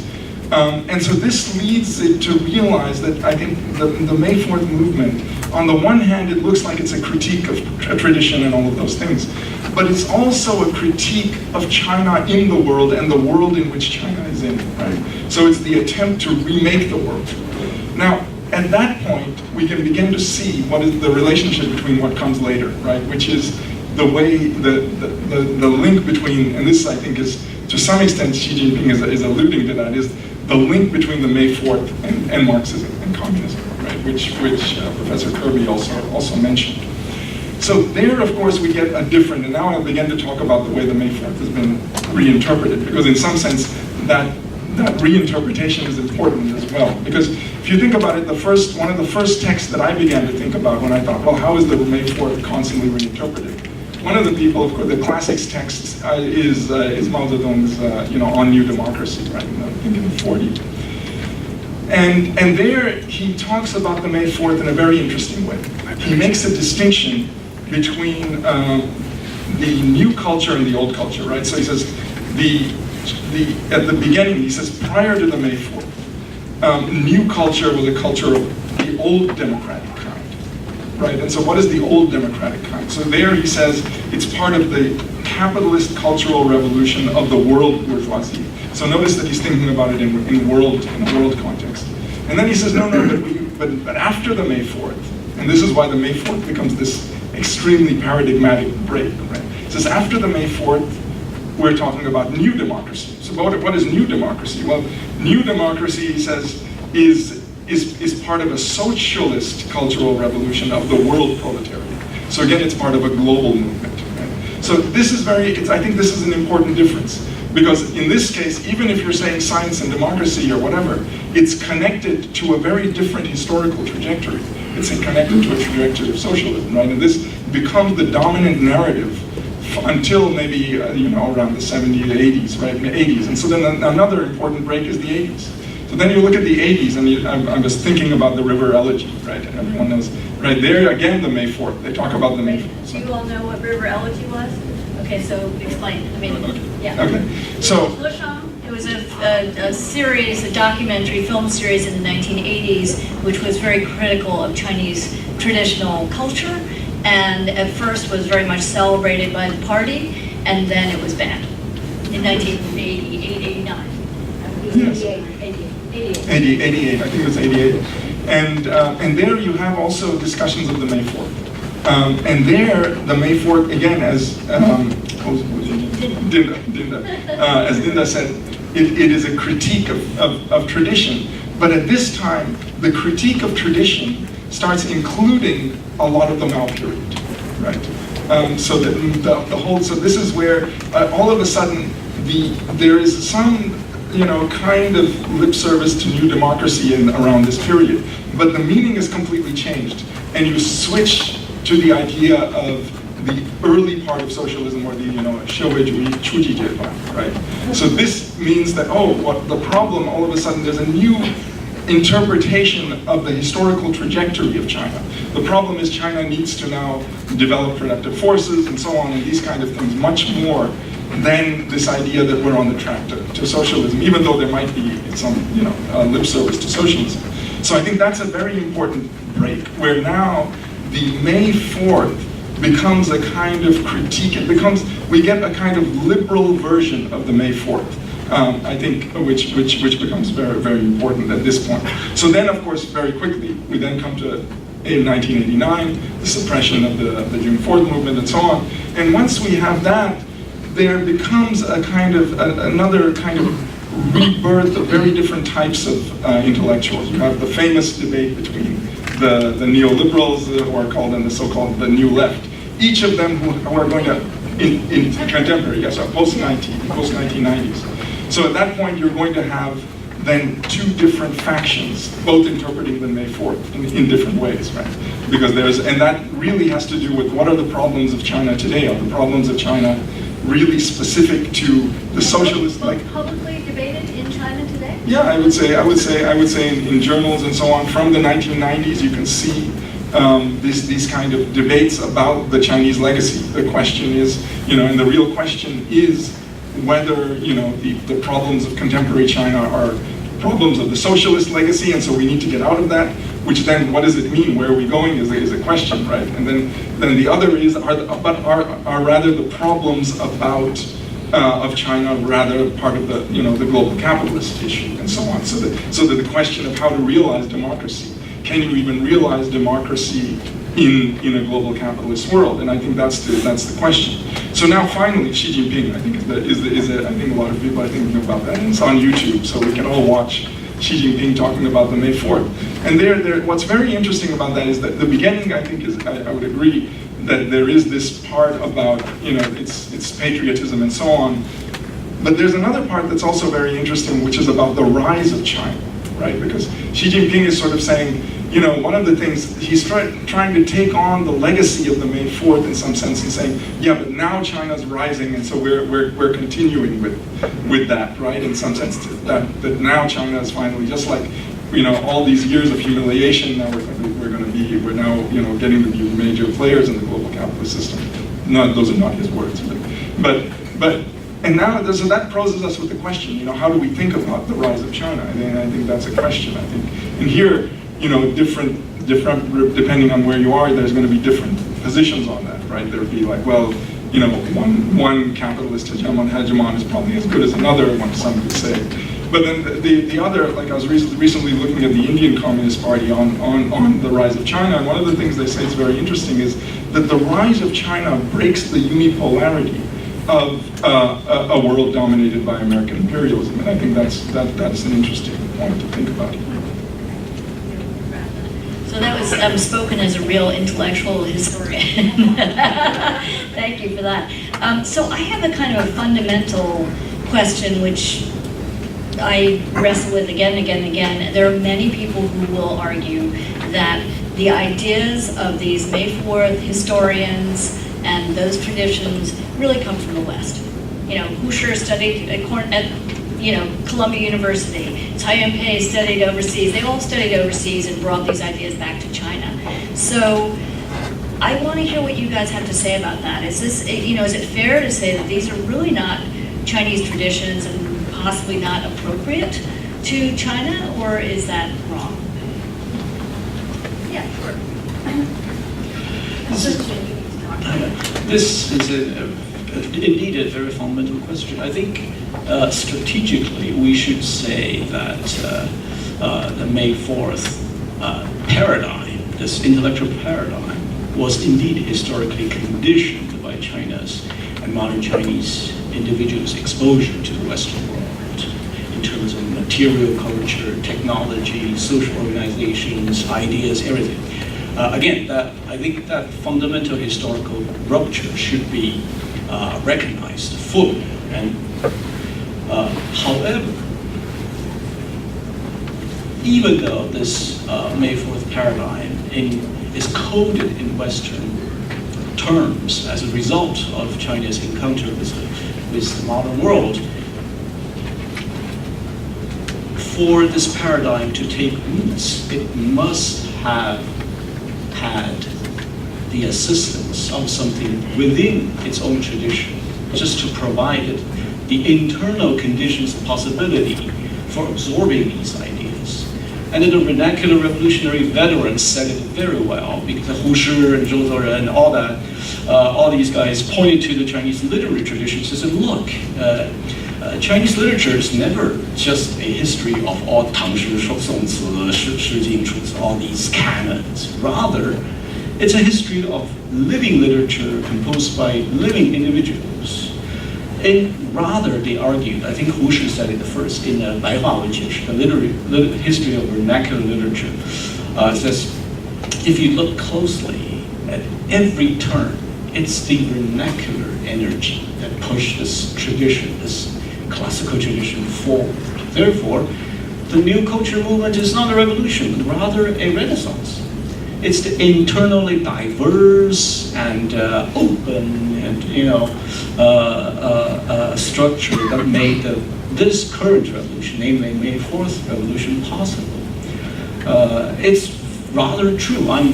And so this leads it to realize that I think the May 4th movement, on the one hand, it looks like it's a critique of tradition and all of those things, but it's also a critique of China in the world and the world in which China is in, right? So it's the attempt to remake the world. Now, at that point, we can begin to see what is the relationship between what comes later, right? Which is the way, the link between, and this I think is, to some extent, Xi Jinping is alluding to that, is the link between the May 4th and Marxism and communism, right? Which Professor Kirby also mentioned. So there, of course, we get a different, and now I'll begin to talk about the way the May 4th has been reinterpreted, because in some sense, that reinterpretation is important as well. Because if you think about it, one of the first texts that I began to think about when I thought, well, how is the May 4th constantly reinterpreted? One of the people, of course, the classics text is Mao Zedong's, On New Democracy, right? I think in the 40s. And there he talks about the May 4th in a very interesting way. He makes a distinction between the new culture and the old culture, right? So he says at the beginning, he says prior to the May 4th, new culture was a culture of the old democratic kind, right? And so what is the old democratic kind? So there he says it's part of the capitalist cultural revolution of the world bourgeoisie. So notice that he's thinking about it in a world context. And then he says, no, but after the May 4th, and this is why the May 4th becomes this extremely paradigmatic break, right? He says, after the May 4th, we're talking about new democracy. So what is new democracy? Well, new democracy, he says, is part of a socialist cultural revolution of the world proletariat. So again, it's part of a global movement. Right? So this is I think this is an important difference. Because in this case, even if you're saying science and democracy or whatever, it's connected to a very different historical trajectory. It's connected to a trajectory of socialism, right? And this becomes the dominant narrative until maybe around the 70s, 80s, right? 80s. And so then another important break is the 80s. So then you look at the 80s, and I was thinking about the River Elegy, right? And everyone knows, right there again, the May 4th. They talk about the May 4th. Do you all know what River Elegy was? Okay, so explain. Yeah. Okay. So it was a series, a documentary film series in the 1980s, which was very critical of Chinese traditional culture, and at first was very much celebrated by the party, and then it was banned in 1988, 89. Yes. 88, I think it was 88. And there you have also discussions of the May 4th. And there, the May 4th, again, as Dinda, as Dinda said, it is a critique of tradition. But at this time, the critique of tradition starts including a lot of the Mao period, right? So so this is where all of a sudden there is some kind of lip service to new democracy around this period, but the meaning is completely changed, and you switch to the idea of the early part of socialism, or the right? So this means that what the problem, all of a sudden there's a new interpretation of the historical trajectory of China. The problem is China needs to now develop productive forces and so on, and these kind of things much more than this idea that we're on the track to socialism, even though there might be some lip service to socialism. So I think that's a very important break, where now the May 4th becomes a kind of critique. We get a kind of liberal version of the May 4th. I think, which becomes very, very important at this point. So then, of course, very quickly, we then come to 1989, the suppression of the June 4th movement and so on. And once we have that, there becomes a kind of, another kind of rebirth of very different types of intellectuals. You have the famous debate between the neoliberals, who are called, and the so-called the New Left. Each of them who are going to, in contemporary, yes, post-1990s. So at that point, you're going to have then two different factions, both interpreting the May 4th in different ways, right? Because and that really has to do with what are the problems of China today? Are the problems of China really specific to the socialist, publicly debated in China today? Yeah, I would say in journals and so on from the 1990s, you can see these kind of debates about the Chinese legacy. The question is, and the real question is whether the problems of contemporary China are problems of the socialist legacy, and so we need to get out of that. Which then, what does it mean? Where are we going? Is a question, right? And then the other is, are rather the problems of China rather part of the the global capitalist issue and so on. So that the question of how to realize democracy. Can you even realize democracy in a global capitalist world? And I think that's the question. So now finally, Xi Jinping, I think I think a lot of people are thinking about that, and it's on YouTube, so we can all watch Xi Jinping talking about the May 4th. And what's very interesting about that is that the beginning, I think, is I would agree that there is this part about it's patriotism and so on. But there's another part that's also very interesting, which is about the rise of China, right? Because Xi Jinping is sort of saying, one of the things, he's trying to take on the legacy of the May 4th in some sense and saying, yeah, but now China's rising, and so we're continuing with that, right? In some sense, that now China is finally, just like, all these years of humiliation, now we're now getting to be major players in the global capitalist system. Those are not his words, but and now, so that poses us with the question, how do we think about the rise of China? And I think that's a question, I think. And here, different, depending on where you are, there's going to be different positions on that, right? There would be like, well, one capitalist hegemon is probably as good as another, some could say. But then the other, like I was recently looking at the Indian Communist Party on the rise of China, and one of the things they say is very interesting is that the rise of China breaks the unipolarity of a world dominated by American imperialism, and I think that's an interesting point to think about. So that was spoken as a real intellectual historian. Thank you for that. So I have a kind of a fundamental question which I wrestle with again and again and again. There are many people who will argue that the ideas of these May 4th historians and those traditions really come from the West. You know, Husserl studied at Columbia University. Tsai Ying-pei studied overseas. They all studied overseas and brought these ideas back to China. So I want to hear what you guys have to say about that. Is this, is it fair to say that these are really not Chinese traditions and possibly not appropriate to China, or is that wrong? Yeah, sure. This is indeed a very fundamental question. I think strategically we should say that the May 4th paradigm, this intellectual paradigm, was indeed historically conditioned by China's and modern Chinese individuals' exposure to the Western world in terms of material culture, technology, social organizations, ideas, everything. Again, I think that fundamental historical rupture should be recognized fully. And however, even though this May 4th paradigm is coded in Western terms as a result of China's encounter with the modern world, for this paradigm to take roots, it must have had the assistance of something within its own tradition, just to provide it the internal conditions of possibility for absorbing these ideas. And then the vernacular revolutionary veterans said it very well, because Husserl and Zhang and all that, all these guys pointed to the Chinese literary traditions and said, look, Chinese literature is never just a history of all Tangshi, Songci, Shijing, all these canons. Rather, it's a history of living literature composed by living individuals. And rather, they argued, I think Husserl said it first in the 白话文解释, the history of vernacular literature, says, if you look closely at every turn, it's the vernacular energy that pushed this tradition, this classical tradition forward. Therefore, the new culture movement is not a revolution, but rather a renaissance. It's the internally diverse and open and structure that made this current revolution, namely May 4th revolution, possible. It's rather true. I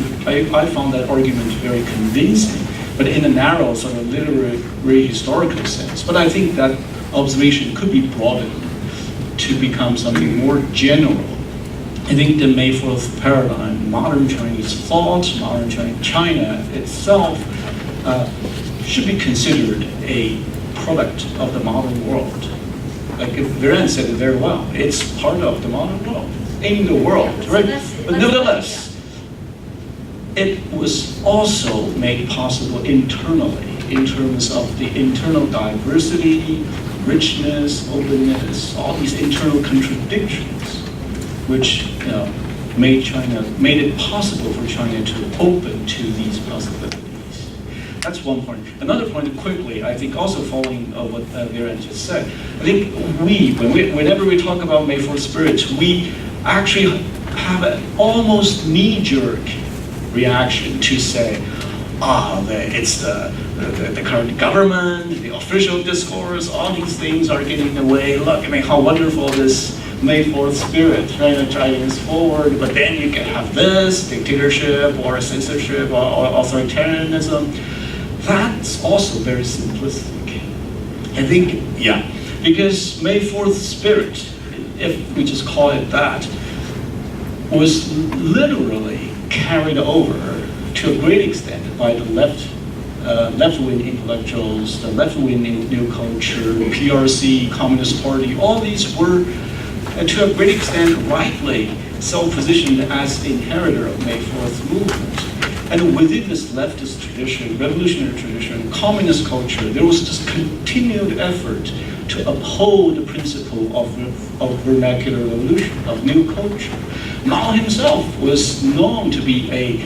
found that argument very convincing, but in a narrow sort of literary historical sense. But I think that observation could be broadened to become something more general. I think the May 4th paradigm, modern Chinese thought, modern China itself, should be considered a product of the modern world. Like Viren said it very well, it's part of the modern world, in the world, right? But nevertheless, it was also made possible internally, in terms of the internal diversity, richness, openness, all these internal contradictions, which made it possible for China to open to these possibilities. That's one point. Another point, quickly, I think also following what Viren just said, I think whenever we talk about May 4th spirit, we actually have an almost knee-jerk reaction to say, it's the current government, the official discourse, all these things are getting in the way. Look, I mean, how wonderful this May 4th spirit, trying to drive this forward, but then you can have this dictatorship or censorship or authoritarianism. That's also very simplistic. I think, because May 4th spirit, if we just call it that, was literally carried over to a great extent by the left-wing intellectuals, the left-wing new culture, PRC, Communist Party. All these were and to a great extent, rightly self-positioned as the inheritor of May 4th movement. And within this leftist tradition, revolutionary tradition, communist culture, there was this continued effort to uphold the principle of vernacular revolution, of new culture. Mao himself was known to be a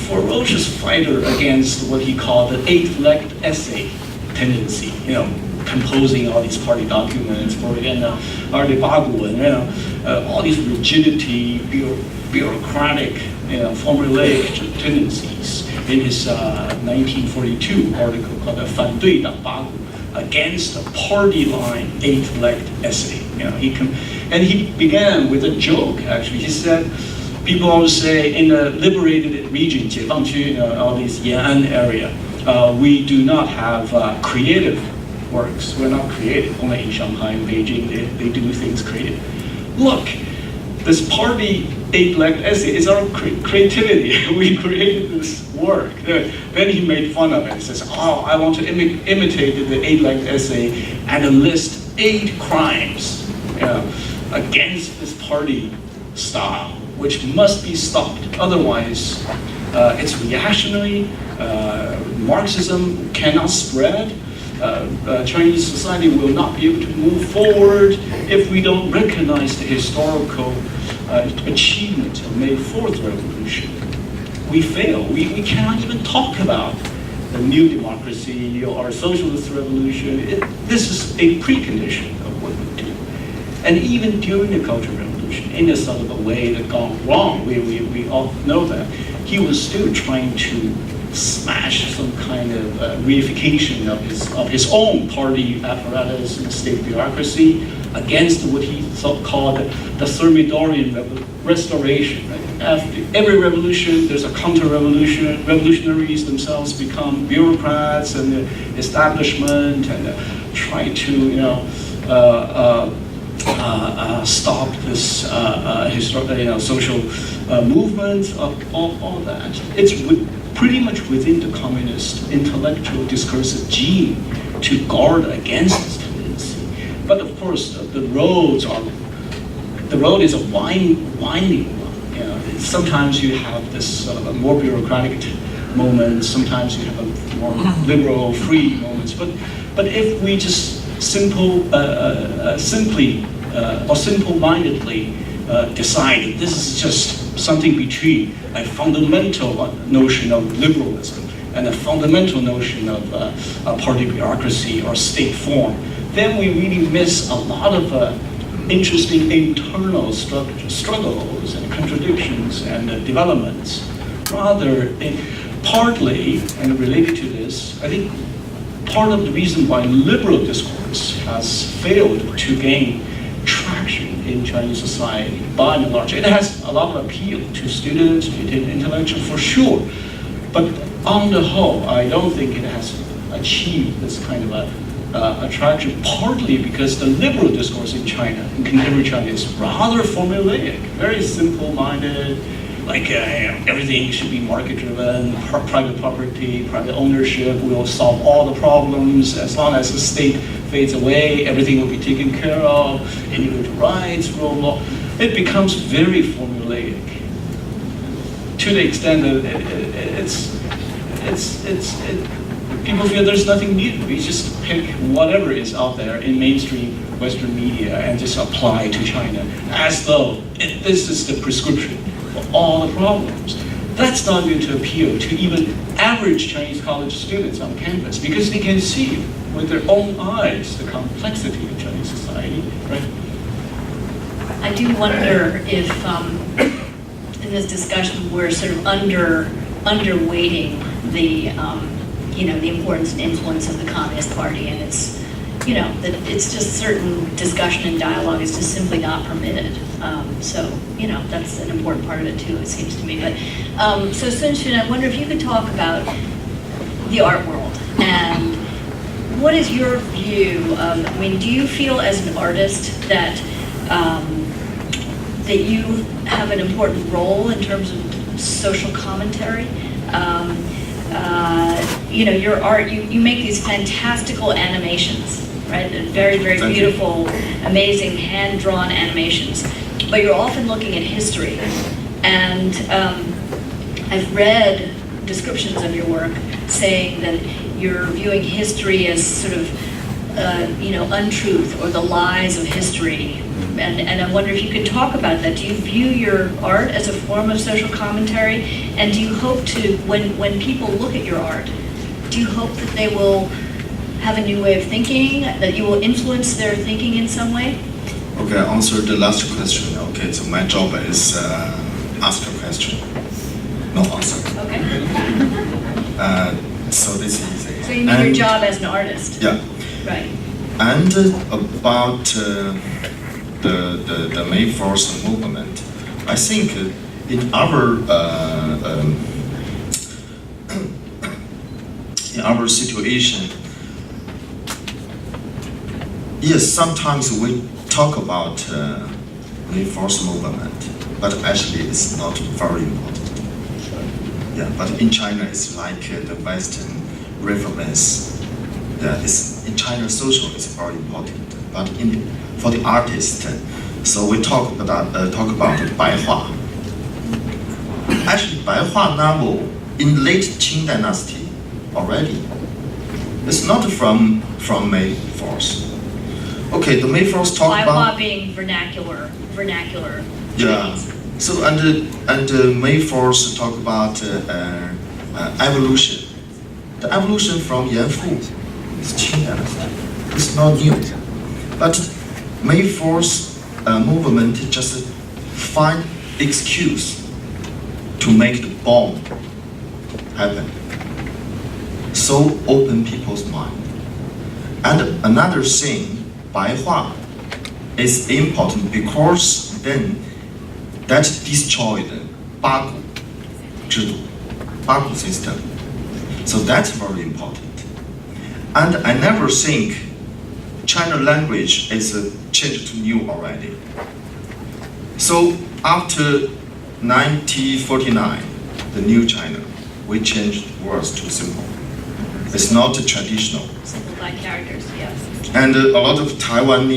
ferocious fighter against what he called the eight-legged essay tendency, composing all these party documents, all these rigidity, bureaucratic, formulaic tendencies. In his 1942 article called "反对党八股," against a party line eight-legged essay. And he began with a joke. Actually, he said, people always say in the liberated region, 解放区, all this Yan'an area, we do not have creative works. We're not creative. Only in Shanghai and Beijing, they do things creative. Look, this party eight-legged essay is our creativity. We created this work. Then he made fun of it. He says, I want to imitate the eight-legged essay and list 8 crimes against this party style, which must be stopped. Otherwise, it's reactionary. Marxism cannot spread. Chinese society will not be able to move forward if we don't recognize the historical achievement of May 4th revolution. We fail. We cannot even talk about the new democracy or socialist revolution. This is a precondition of what we do. And even during the Cultural Revolution, in a sort of a way that gone wrong, we all know that, he was still trying to smash some kind of reification of his own party apparatus and state bureaucracy against what he called the Thermidorian restoration. Right? After every revolution, there's a counter-revolution. Revolutionaries themselves become bureaucrats and the establishment and try to, stop this social movement, all that. It's pretty much within the communist intellectual discursive gene to guard against this tendency. But of course, the road is a winding one. Sometimes you have this more bureaucratic moment. Sometimes you have a more liberal, free moments. But if we just simple-mindedly decide that this is just something between a fundamental notion of liberalism and a fundamental notion of party bureaucracy or state form, then we really miss a lot of interesting internal struggles and contradictions and developments. Rather, partly, and related to this, I think part of the reason why liberal discourse has failed to gain traction in Chinese society, by and large. It has a lot of appeal to students, to intellectuals, for sure. But on the whole, I don't think it has achieved this kind of attraction, partly because the liberal discourse in China, in contemporary China, is rather formulaic, very simple-minded, like everything should be market-driven, private property, private ownership will solve all the problems. As long as the state fades away, everything will be taken care of, individual rights, rule of law. It becomes very formulaic to the extent that people feel there's nothing new. We just pick whatever is out there in mainstream Western media and just apply to China as though this is the prescription for all the problems. That's not going to appeal to even average Chinese college students on campus because they can see with their own eyes the complexity of Chinese society, right? I do wonder if in this discussion we're sort of underweighting the the importance and influence of the Communist Party, and it's that it's just certain discussion and dialogue is just simply not permitted. So that's an important part of it too, it seems to me. But so Sun Xun, I wonder if you could talk about the art world and what is your view of? I mean, do you feel as an artist that that you have an important role in terms of social commentary? Your art, you make these fantastical animations, right? They're very, very Thank you. beautiful, amazing hand-drawn animations. But you're often looking at history. And I've read descriptions of your work saying that you're viewing history as sort of, untruth or the lies of history. And I wonder if you could talk about that. Do you view your art as a form of social commentary? And do you hope to, when people look at your art, do you hope that they will have a new way of thinking, that you will influence their thinking in some way? Okay, I answer the last question. Okay, so my job is ask a question, no answer. Okay. So this is easy. So you mean your job as an artist? Yeah. Right. And about the May 4th movement, I think in our situation, yes, sometimes we talk about May 4th movement, but actually it's not very important. Yeah, but in China it's like the Western reference. Yeah, it's in China social is very important, but for the artist, so we talk about Baihua. Actually, Baihua novel in late Qing dynasty already. It's not from May 4th. Okay, the May 4th talk Baihua about being vernacular. yeah. Chinese. So and May 4th talk about evolution. The evolution from Yanfu is Qing dynasty. It's not new. But May 4th movement just find excuse to make the bomb happen. So open people's mind. And another thing, Baihua is important because then that destroyed Bagu system. So that's very important. And I never think China language is changed to new already. So after 1949, the new China, we changed words to simple. It's not traditional. Simplified characters, yes. And a lot of Taiwan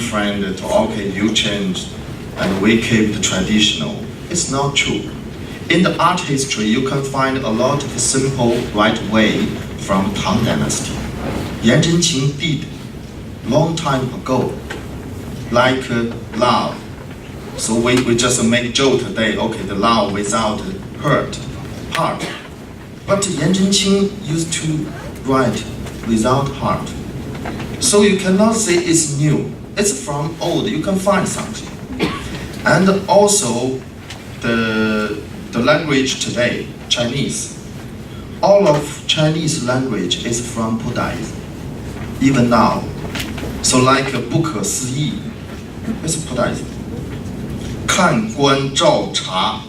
friends told, okay, you changed and we keep the traditional. It's not true. In the art history, you can find a lot of simple right way from Tang Dynasty. Yan Zhenqing did long time ago, like love. So we just make joke today, okay, the love without heart. But Yan Zhenqing used to write without heart. So you cannot say it's new. It's from old, you can find something. And also the language today, Chinese. All of Chinese language is from Buddhism, even now. So like 不可思议, it's Buddhism. 看观照察,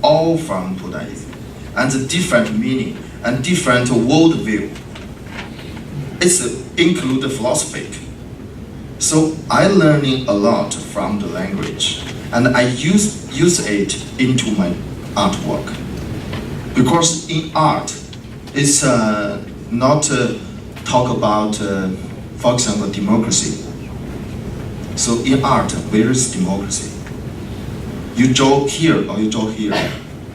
all from Buddhism. And the different meaning and different worldview. It's include philosophy. So I learning a lot from the language, and I use it into my artwork. Because in art, it's not talk about, for example, democracy. So in art, where is democracy? You draw here or you draw here.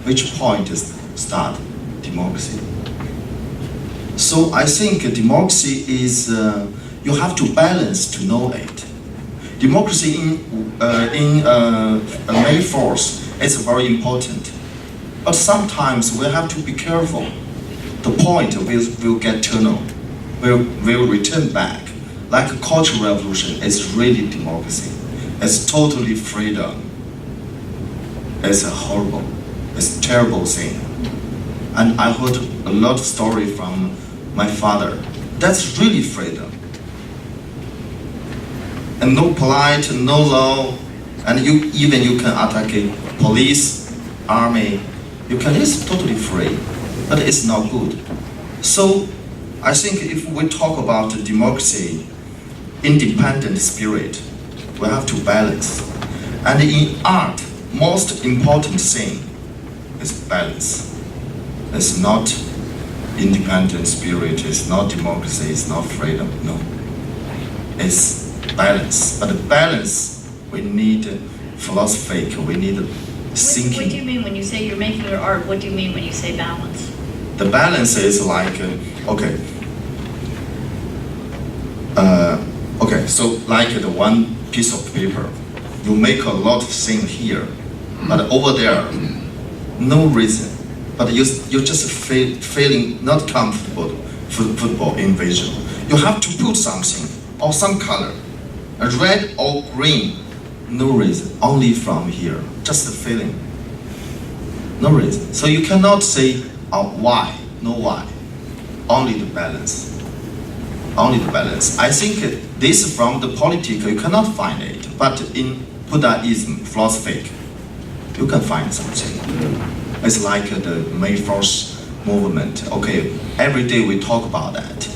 Which point is start democracy? So I think democracy is, you have to balance to know it. Democracy in May 4th is very important. But sometimes we have to be careful. The point will get turned, will return back. Like a cultural revolution is really democracy. It's totally freedom. It's a horrible, it's a terrible thing. And I heard a lot of story from my father. That's really freedom. And no polite, no law, and you can attack police, army. You can, it's totally free, but it's not good. So I think if we talk about democracy, independent spirit, we have to balance. And in art, most important thing is balance. It's not independent spirit, it's not democracy, it's not freedom, no. is balance. But the balance, we need philosophic, we need thinking. What do you mean when you say you're making your art? What do you mean when you say balance? The balance is like, so like the one piece of paper, you make a lot of things here, but over there, no reason. But you're just feeling not comfortable football in visual. You have to put something or some color, red or green, no reason, only from here, just a feeling, no reason. So you cannot say why, no why, only the balance. Only the balance. I think this from the political, you cannot find it, but in Buddhism, philosophy, you can find something. It's like the May 4th movement. Okay, every day we talk about that.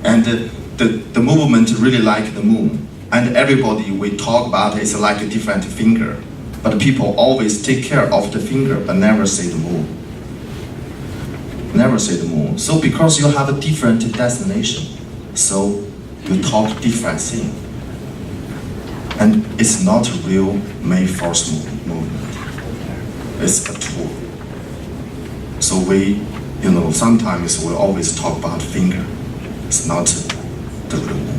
And the movement really like the moon. And everybody we talk about is like a different finger. But people always take care of the finger, but never say the moon. Never say the moon. So because you have a different destination, so you talk different thing. And it's not a real May 4th movement. It's a tool. So we, sometimes we always talk about finger. It's not the real one.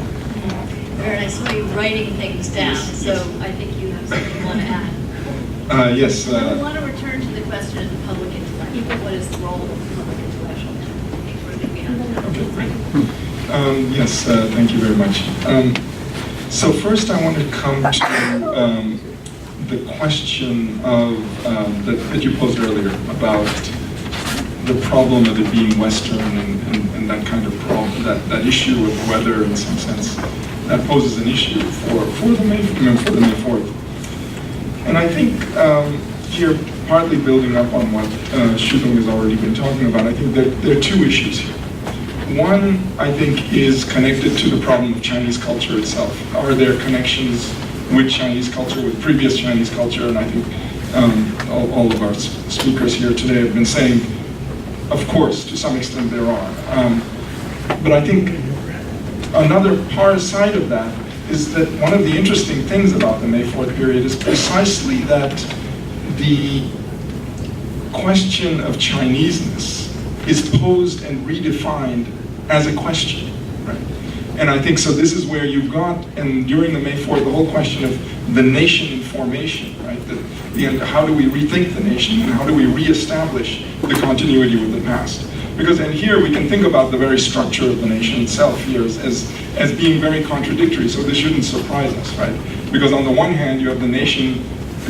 Viren, I saw you writing things down, so I think you have something you want to add. Yes. I want to return to the question of the public intellectual. What is the role of the public intellectual? I think we're going to be on that. Okay, great. Yes, thank you very much. So first I want to come to the question of that you posed earlier about the problem of it being Western and that kind of problem, that issue of whether, in some sense, that poses an issue for the May 4th. And I think here, partly building up on what Xudong has already been talking about, I think there are two issues here. One, I think, is connected to the problem of Chinese culture itself. Are there connections with Chinese culture, with previous Chinese culture? And I think all of our speakers here today have been saying, of course, to some extent there are. But I think another side of that is that one of the interesting things about the May 4th period is precisely that the question of Chineseness is posed and redefined as a question, right? And I think so this is where you've got, and during the May 4th, the whole question of the nation in formation, right? How do we rethink the nation and how do we reestablish the continuity with the past? Because and here we can think about the very structure of the nation itself here as being very contradictory, so this shouldn't surprise us, right? Because on the one hand, you have the nation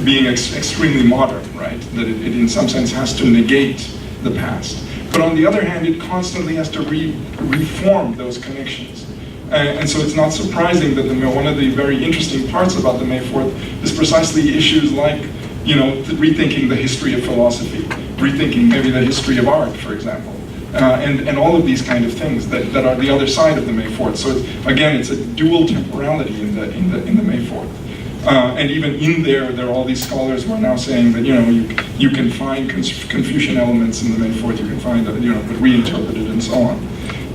being extremely modern, right? That it in some sense has to negate the past. But on the other hand, it constantly has to reform those connections. And so it's not surprising that one of the very interesting parts about the May 4th is precisely issues like, rethinking the history of philosophy, rethinking maybe the history of art, for example, and all of these kind of things that are the other side of the May 4th. So it's a dual temporality in the May 4th. And even in there are all these scholars who are now saying that you can find Confucian elements in the May 4th, you can find but reinterpreted and so on.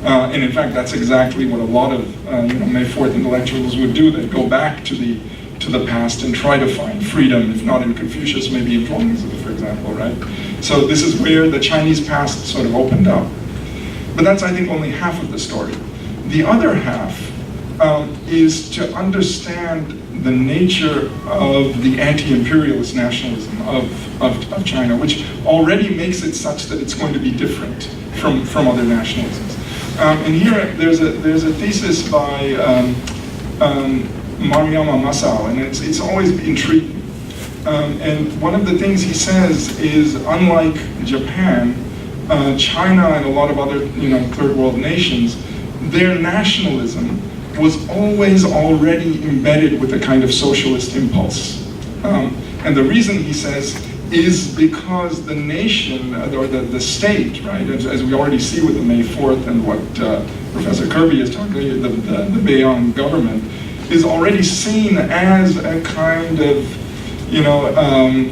And in fact, that's exactly what a lot of May 4th intellectuals would do. They'd go back to the past and try to find freedom, if not in Confucius, maybe in Zhuang, for example, right? So this is where the Chinese past sort of opened up. But that's, I think, only half of the story. The other half is to understand the nature of the anti-imperialist nationalism of China, which already makes it such that it's going to be different from other nationalisms. And here there's a thesis by Maruyama Masao, and it's always intriguing. And one of the things he says is, unlike Japan, China and a lot of other third world nations, their nationalism was always already embedded with a kind of socialist impulse. And the reason, he says, is because the nation, or the state, right, as we already see with the May 4th and what Professor Kirby is talking about, the Bayong government, is already seen as a kind of,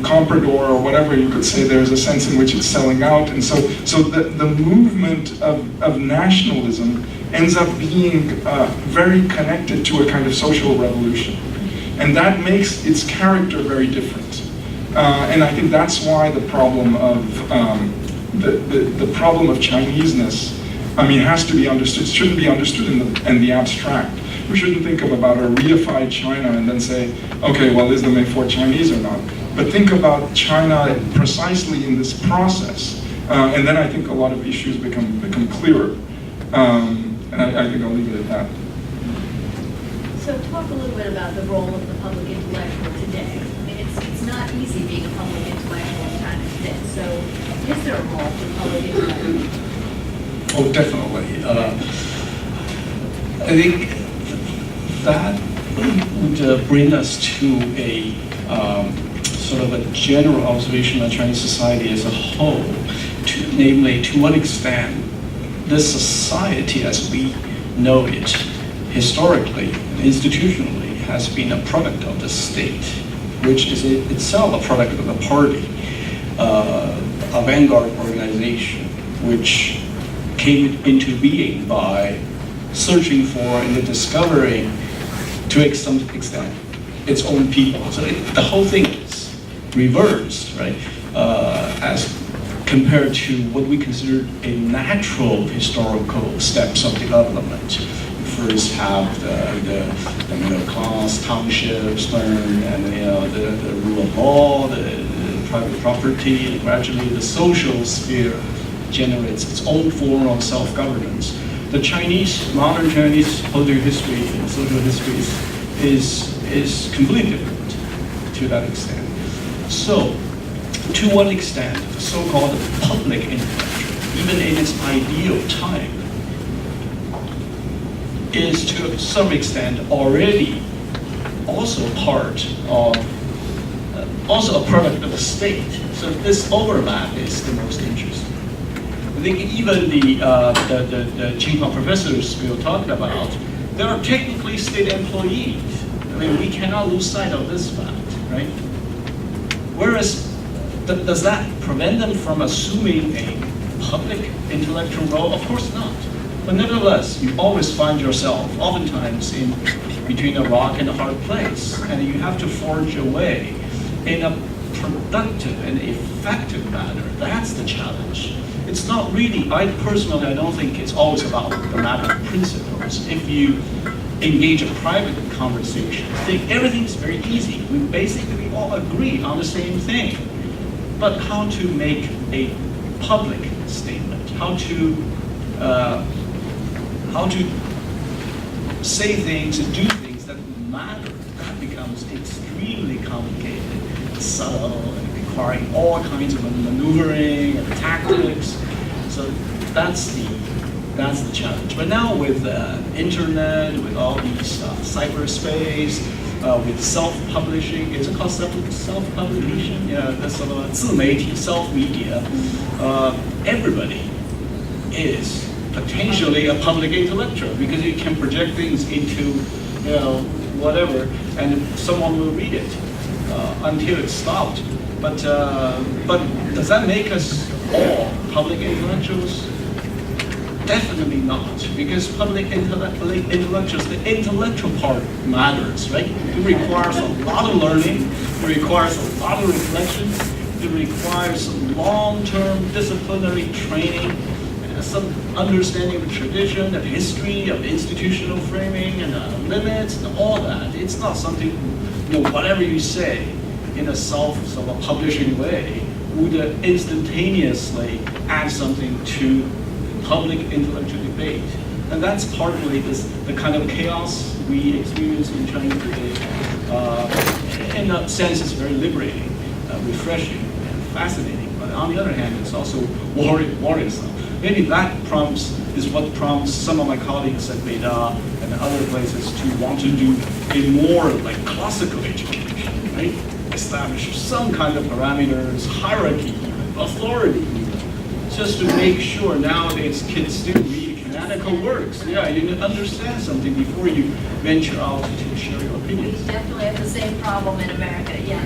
comprador or whatever you could say. There's a sense in which it's selling out. And so the movement of nationalism ends up being very connected to a kind of social revolution. And that makes its character very different. And I think that's why the problem of the problem of Chineseness, I mean, has to be understood. It shouldn't be understood in the abstract. We shouldn't think about a reified China and then say, okay, well, is the May 4 Chinese or not? But think about China precisely in this process, and then I think a lot of issues become clearer. And I think I'll leave it at that. So talk a little bit about the role of the public intellectual today. I mean, it's not easy being a public intellectual in China today. So is there a role for public intellectual? Oh, definitely. I think that would bring us to a sort of a general observation of Chinese society as a whole, namely to what extent this society as we know it historically, institutionally, has been a product of the state, which is itself a product of the party, a vanguard organization, which came into being by searching for and discovering, to some extent, its own people. So the whole thing is reversed, right? As compared to what we consider a natural historical steps of development. You first have the middle class, townships learn, and the rule of law, the private property, and gradually the social sphere generates its own form of self-governance. The modern Chinese political history and social history is completely different to that extent. So, to what extent the so-called public intellectual, even in its ideal time, is to some extent already also part of, also a product of the state. So this overlap is the most interesting. I think even the Tsinghua professors we were talking about, they are technically state employees. I mean, we cannot lose sight of this fact, right? Whereas, does that prevent them from assuming a public intellectual role? Of course not. But nevertheless, you always find yourself, oftentimes, in between a rock and a hard place, and you have to forge a way in a productive and effective manner. That's the challenge. It's not really, I don't think it's always about the matter of principles. If you engage a private conversation, I think everything's very easy. We all agree on the same thing. But how to make a public statement, how to say things and do things that matter, that becomes extremely complicated, subtle, and requiring all kinds of maneuvering and tactics. So that's the challenge. But now with internet, with all these cyberspace, with self-publishing, is it called self-publication? Yeah, that's sort of 自媒体, self-media. Everybody is potentially a public intellectual because you can project things into, whatever, and someone will read it until it's stopped. But does that make us all public intellectuals? Definitely not, because public intellectuals, the intellectual part matters, right? It requires a lot of learning, it requires a lot of reflection, it requires long-term disciplinary training, some understanding of tradition, of history, of institutional framing, and limits, and all that. It's not something, whatever you say in a self-publishing way would instantaneously add something to public intellectual debate. And that's partly the kind of chaos we experience in China today. In a sense, it's very liberating, refreshing, and fascinating. But on the other hand, it's also worrisome. Maybe that is what prompts some of my colleagues at Beida and other places to want to do a more like classical education, right? Establish some kind of parameters, hierarchy, authority, just to make sure nowadays kids still read canonical works. Yeah, you understand something before you venture out to share your opinions. We definitely have the same problem in America, yeah.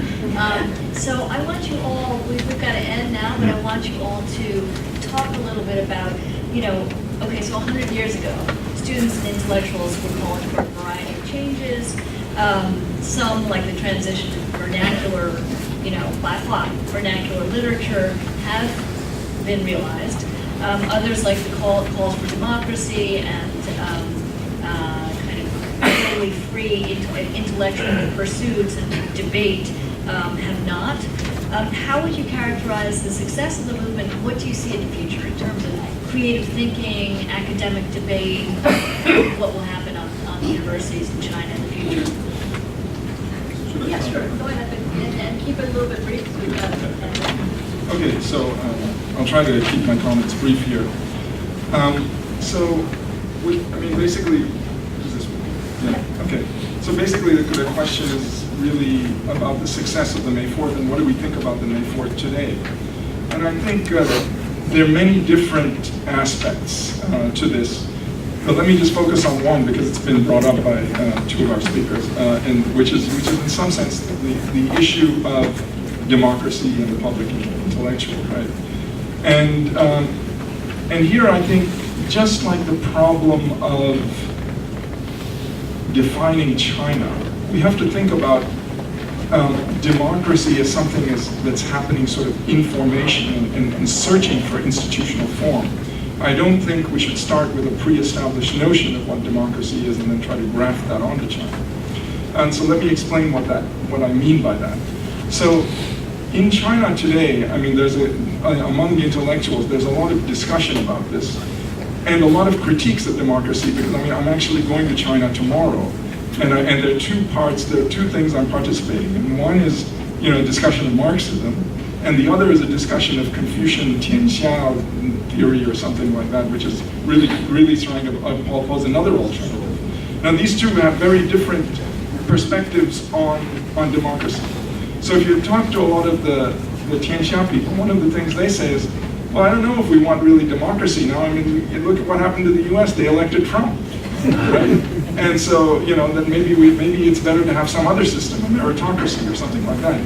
So I want you all, we've got to end now, but I want you all to talk a little bit about, okay, so 100 years ago, it's students and intellectuals were calling for a variety of changes. Some, like the transition to vernacular, vernacular literature, have been realized. Others, like the calls for democracy and kind of totally free intellectual pursuits and debate, have not. How would you characterize the success of the movement? What do you see in the future in terms of creative thinking, academic debate? What will happen on the universities in China in the future? Yeah, sure. Go ahead and keep it a little bit brief. Okay, so I'll try to keep my comments brief here. Basically, is this one? Yeah. Okay. So basically, the question is really about the success of the May 4th and what do we think about the May 4th today. And I think there are many different aspects to this. But let me just focus on one because it's been brought up by two of our speakers, and which is in some sense the issue of democracy and the public intellectual, right? And here I think just like the problem of defining China, we have to think about democracy as something that's happening sort of in formation and searching for institutional form. I don't think we should start with a pre-established notion of what democracy is and then try to graft that onto China. And so let me explain what I mean by that. So in China today, there's among the intellectuals, there's a lot of discussion about this and a lot of critiques of democracy because I'm actually going to China tomorrow. And there are two parts, there are two things I'm participating in. One is, a discussion of Marxism, and the other is a discussion of Confucian Tianxia theory or something like that, which is really trying to pose another alternative. Now these two have very different perspectives on democracy. So if you talk to a lot of the Tianxia people, one of the things they say is, well, I don't know if we want really democracy now. You look at what happened to the US, they elected Trump, right? And so, then maybe it's better to have some other system, a meritocracy or something like that.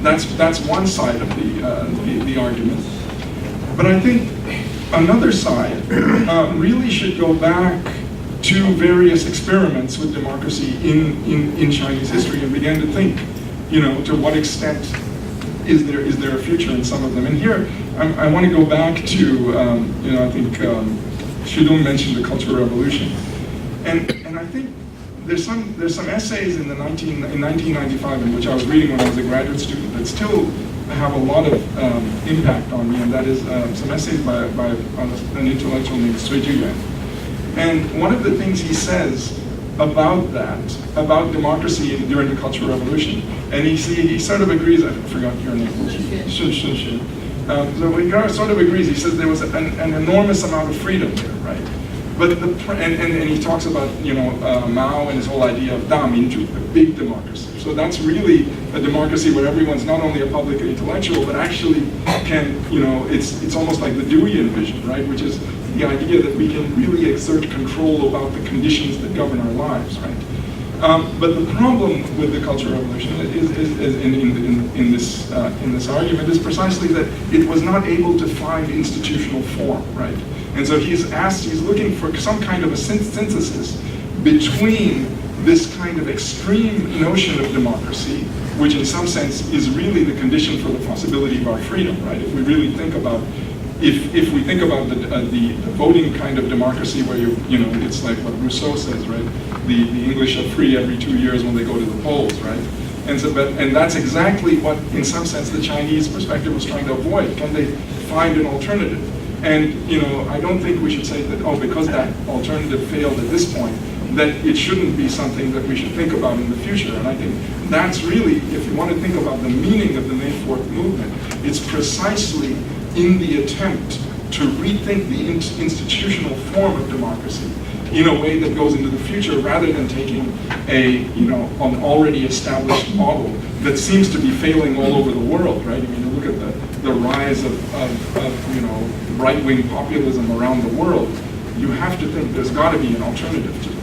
That's one side of the argument. But I think another side really should go back to various experiments with democracy in Chinese history and begin to think, to what extent is there a future in some of them. And here, I want to go back to, I think Xudong mentioned the Cultural Revolution. And I think there's some essays in 1995 in which I was reading when I was a graduate student that still have a lot of impact on me, and that is some essays by an intellectual named Cui Zhiyuan. And one of the things he says about about democracy during the Cultural Revolution, and he sort of agrees, I forgot your name. So he sort of agrees, he says there was an enormous amount of freedom there, right? But and he talks about Mao and his whole idea of Daminzhu, the big democracy. So that's really a democracy where everyone's not only a public intellectual, but actually can it's almost like the Deweyan vision, right? Which is the idea that we can really exert control about the conditions that govern our lives, right? But the problem with the Cultural Revolution is in this argument is precisely that it was not able to find institutional form, right? And so he's looking for some kind of a synthesis between this kind of extreme notion of democracy, which in some sense is really the condition for the possibility of our freedom, right? If we really think about, if we think about the voting kind of democracy where it's like what Rousseau says, right? The English are free every 2 years when they go to the polls, right? And so, and that's exactly what, in some sense, the Chinese perspective was trying to avoid. Can they find an alternative? And I don't think we should say that, because that alternative failed at this point, that it shouldn't be something that we should think about in the future. And I think that's really, if you want to think about the meaning of the May 4th movement, it's precisely in the attempt to rethink the institutional form of democracy in a way that goes into the future, rather than taking an already established model that seems to be failing all over the world, right? Look at the rise of right-wing populism around the world. You have to think there's got to be an alternative to this.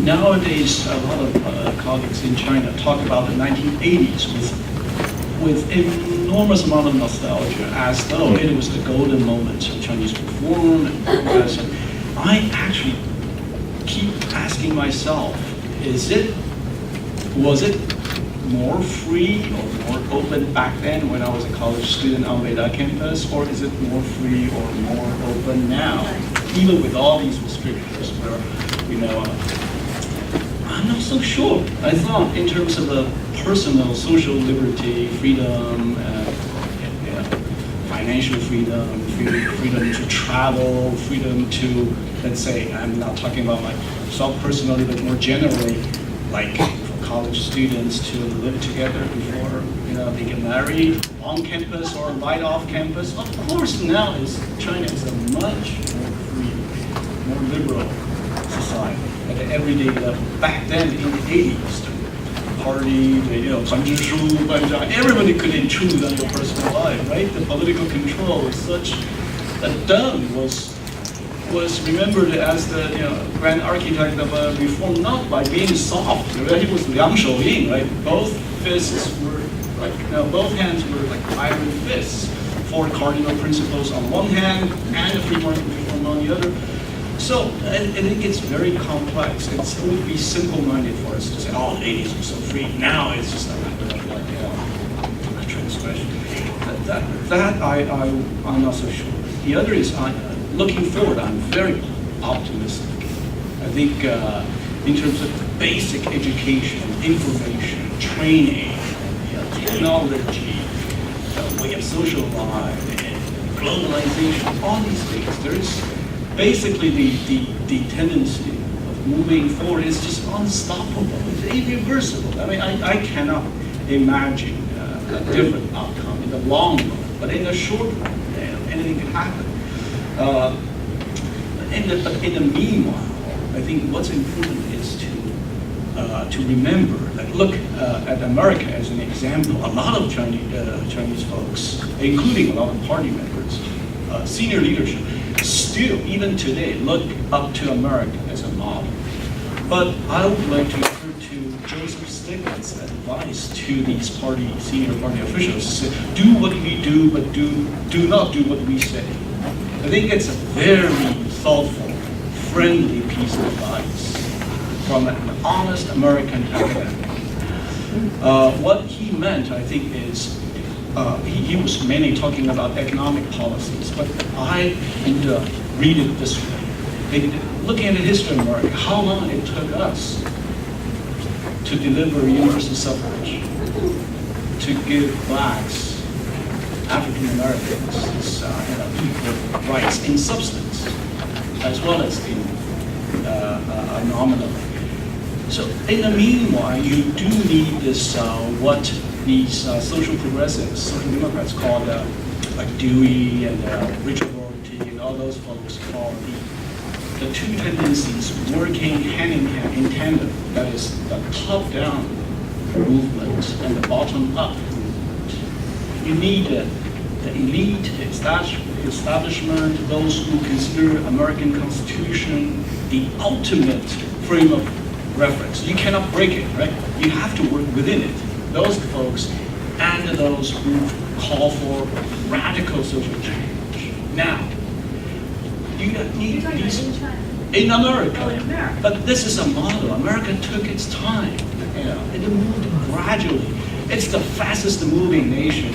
Nowadays, a lot of colleagues in China talk about the 1980s with with enormous amount of nostalgia, as though it was the golden moment of Chinese reform and progress. And I actually keep asking myself, was it more free or more open back then when I was a college student on Veda campus, or is it more free or more open now, even with all these restrictions where, I'm not so sure. I thought in terms of the personal social liberty, freedom, financial freedom, freedom to travel, freedom to, let's say, I'm not talking about myself personally, but more generally, like for college students to live together before they get married on campus or right off campus. Of course, now China is a much more free, more liberal society at the everyday level. Back then in the 80s, party, everybody could intrude on your personal life, right? The political control was such that Deng was remembered as the grand architect of reform, not by being soft. He was Liang Shou-ying, right? Both fists were both hands were like iron fists. 4 cardinal principles on one hand and the free market reform on the other. So I think it's very complex. It would be simple-minded for us to say, oh, the 80s were so free. Now it's just a transgression. I'm not so sure. The other is, looking forward, I'm very optimistic. I think in terms of basic education, information, training, technology, way of social life, and globalization, all these things, there's basically the tendency of moving forward is just unstoppable. It's irreversible. I mean, I cannot imagine a different outcome in the long run, but in the short run, anything can happen. But in the meanwhile, I think what's important is to remember that, look at America as an example. A lot of Chinese folks, including a lot of party members, senior leadership, still, even today, look up to America as a model. But I would like to refer to Joseph Stiglitz's advice to these senior party officials to say, do what we do, but do not do what we say. I think it's a very thoughtful, friendly piece of advice from an honest American academic. What he meant, I think, is he was mainly talking about economic policies, but I read it this way. Looking at the history of America, how long it took us to deliver universal suffrage, to give blacks, African Americans, equal rights in substance, as well as in nominally. So in the meanwhile, you do need this, what these social progressives, social democrats call like Dewey and Richard Rorty and all those folks call the two tendencies working hand in hand, in tandem. That is the top-down movement and the bottom-up movement. You need the elite, the establishment, those who consider American Constitution the ultimate frame of reference. You cannot break it, right? You have to work within it. Those folks and those who call for radical social change. Now, you need these in America. But this is a model. America took its time. It moved gradually. It's the fastest moving nation,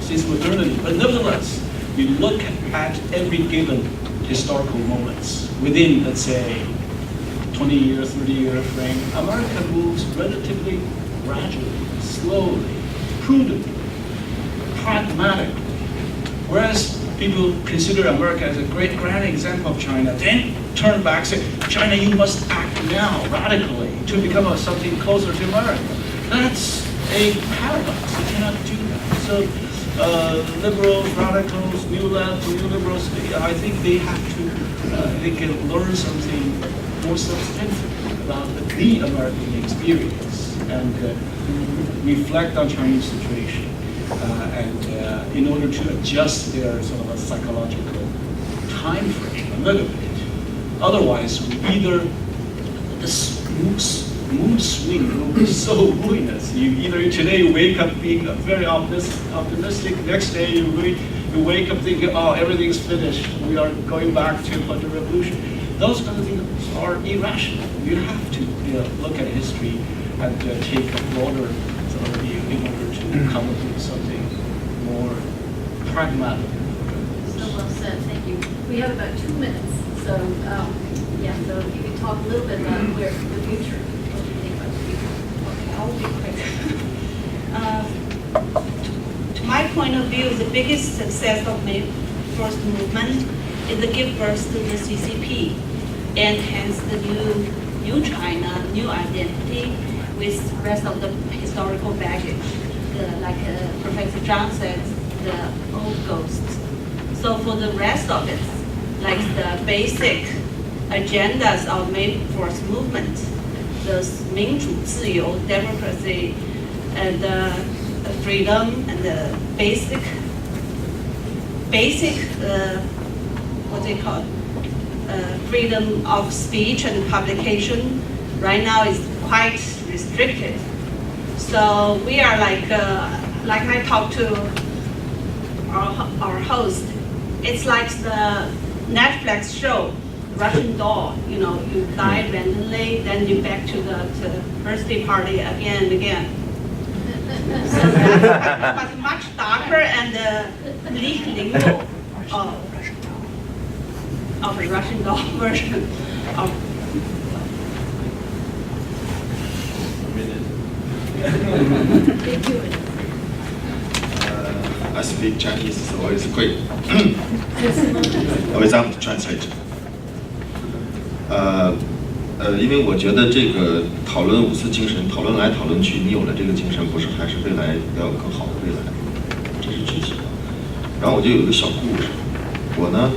since modernity. But nevertheless, you look at every given historical moments within, let's say, 20-year, 30-year frame, America moves relatively gradually, slowly, prudently, pragmatically. Whereas people consider America as a great grand example of China, then turn back and say, China, you must act now radically to become something closer to America. That's a paradox. You cannot do that. So liberals, radicals, new left, new liberals, I think they have to, they can learn something more substantive about the American experience and reflect on Chinese situation and in order to adjust their sort of a psychological time frame a little bit. Otherwise, we either mood swing will be so ruinous. Either today you wake up being very optimistic, next day you wake up thinking, oh, everything's finished, we are going back to the revolution. Those kind of things are irrational. You have to look at history and take a broader sort of view in order to come up with something more pragmatic. So well said, thank you. We have about 2 minutes, so so if you could talk a little bit about where the future, what do you think about the future? Okay, I'll be quick. To my point of view, the biggest success of May 1st movement is the give birth to the CCP, and hence the new China, new identity with the rest of the historical baggage. Like Professor Zhang said, the old ghosts. So for the rest of it, like the basic agendas of May 4th movement, the 民主自由, democracy, and freedom, and the basic what they call freedom of speech and publication, right now is quite restricted. So we are like I talked to our host, it's like the Netflix show, Russian doll, you die randomly, then you back to the birthday party again and again. So that's but much darker and lingo of a Russian doll version of. I speak Chinese, so it's quick. Without translation. 因为我觉得这个讨论五四精神，讨论来讨论去，你有了这个精神，不是还是未来要有更好的未来，这是具体的。然后我就有一个小故事，我呢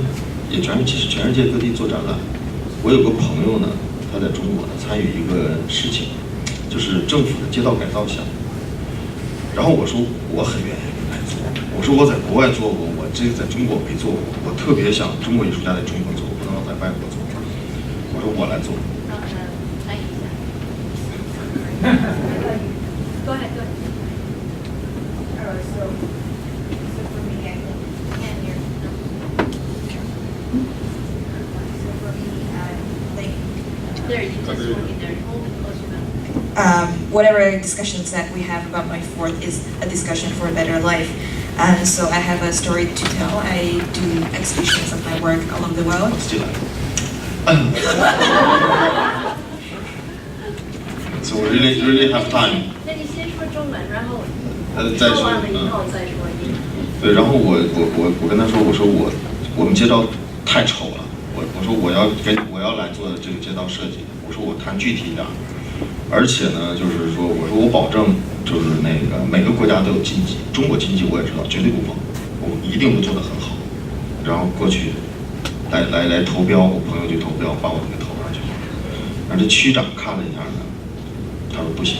也其实全世界各地做展览。我有个朋友呢，他在中国呢参与一个事情，就是政府的街道改造项目。然后我说我很愿意来做，我说我在国外做过，我这个在中国没做过，我特别想中国艺术家在中国做，不能在外国做。我说我来做。Go ahead. So for me, I can't hear. So for me, There, you just working there. Hold it close enough. Whatever discussions that we have about my fourth is a discussion for a better life. And so I have a story to tell. I do exhibitions of my work along the world. So we really have time. 那你先说中文，然后再说完了以后再说英文。对，然后我跟他说，我说我们街道太丑了，我说我要来做这个街道设计，我说我谈具体一点，而且呢，就是说我说我保证就是那个每个国家都有禁忌，中国禁忌我也知道，绝对不放，我一定会做得很好。然后过去来投标，我朋友就投标，把我给投上去了。然后这区长看了一下呢，他说不行。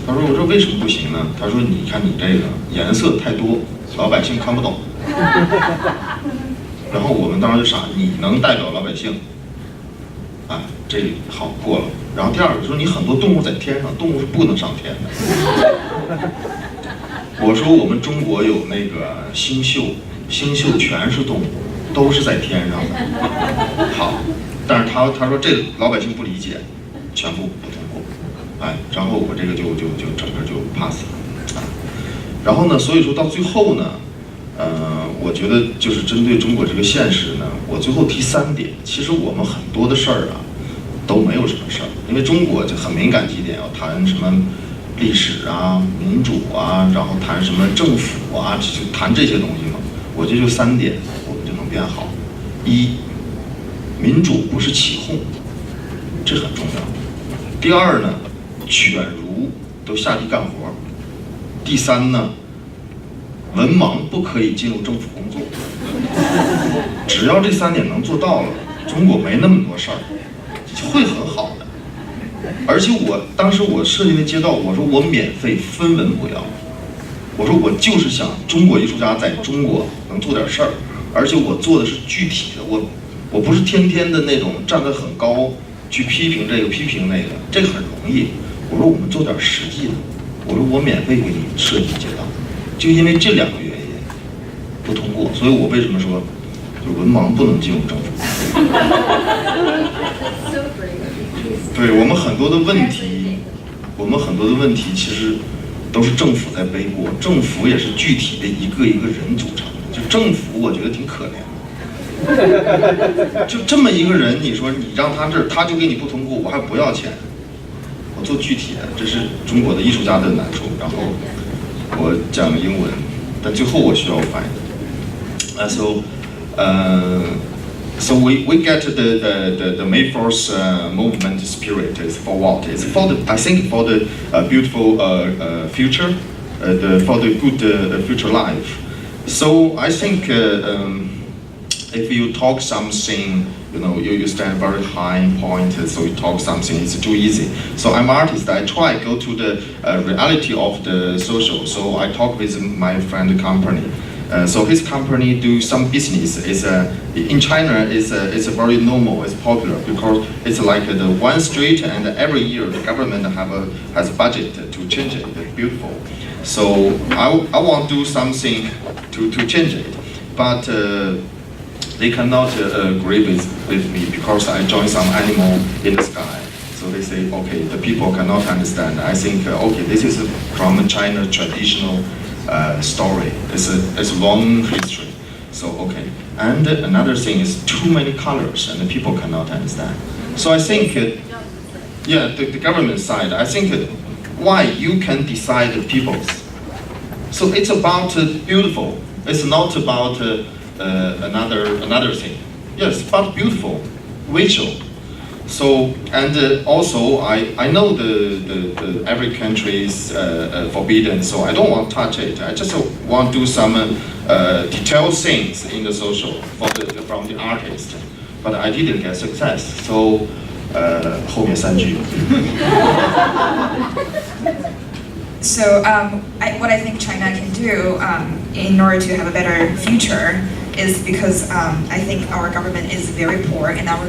他说我说为什么不行呢？他说你看你这个颜色太多，老百姓看不懂。然后我们当时就傻，你能代表老百姓？啊，这好过了。然后第二个说你很多动物在天上，动物是不能上天的。我说我们中国有那个星宿，星宿全是动物，都是在天上的。好，但是他说这老百姓不理解，全部不通过。哎，然后我这个就整个就 pass 了。啊，然后呢，所以说到最后呢，我觉得就是针对中国这个现实呢，我最后提3点。其实我们很多的事儿啊，都没有什么事儿，因为中国就很敏感几点，要谈什么历史啊、民主啊，然后谈什么政府啊，就谈这些东西嘛。我觉得就3点，我们就能变好。一，民主不是起哄，这很重要。第二呢，犬儒都下地干活。第三呢，文盲不可以进入政府工作。只要这3点能做到了，中国没那么多事儿，会很好的。而且当时我设计那街道，我说我免费，分文不要。我说我就是想中国艺术家在中国能做点事儿，而且我做的是具体的，我不是天天的那种站得很高去批评这个批评那个，这个很容易。意，我说我们做点实际的，我说我免费给你设计街道，就因为这2个原因不通过，所以我为什么说就文盲不能进入政府？对我们很多的问题，其实都是政府在背锅，政府也是具体的一个一个人组成的，就政府我觉得挺可怜的，就这么一个人，你说你让他这儿，他就给你不通过，我还不要钱，我做具体的，这是中国的艺术家的难处。然后我讲英文，但最后我需要翻译。So we get the May 4th movement spirit is for what? It's for I think for the beautiful future, for the good future life. So I think if you talk something, you stand very high point, so you talk something, it's too easy. So I'm an artist, I try go to the reality of the social. So I talk with my friend company. So his company do some business. In China, it's very normal. It's popular because it's like the one street, and every year the government has a budget to change it. It's beautiful. So I want to do something to change it, but they cannot agree with me because I joined some animal in the sky. So they say, okay, the people cannot understand. I think, okay, this is from China traditional story. It's a long history. So okay. And another thing is too many colors and the people cannot understand. So I think, the government side, I think why you can decide the people's. So it's about beautiful. It's not about another thing. Yes, but beautiful, visual. So and also I know the every country is forbidden, so I don't want to touch it. I just want to do some detailed things in the social from the artist, but I didn't get success. So 后面3句。So what I think China can do in order to have a better future is because I think our government is very poor, and our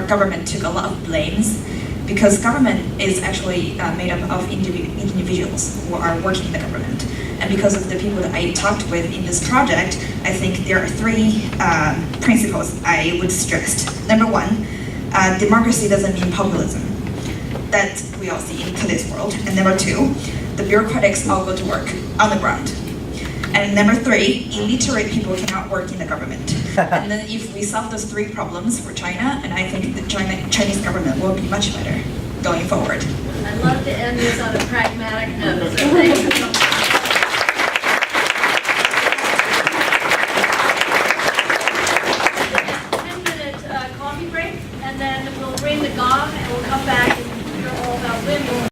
government took a lot of blames because government is actually made up of individuals who are working in the government. And because of the people that I talked with in this project, I think there are 3 principles I would stress. Number 1, democracy doesn't mean populism. That we all see in today's world. And number 2, the bureaucrats all go to work on the ground. And number 3, illiterate people cannot work in the government. And then if we solve those 3 problems for China, and I think the Chinese government will be much better going forward. I'd love to end this on a pragmatic note, so thank you so much.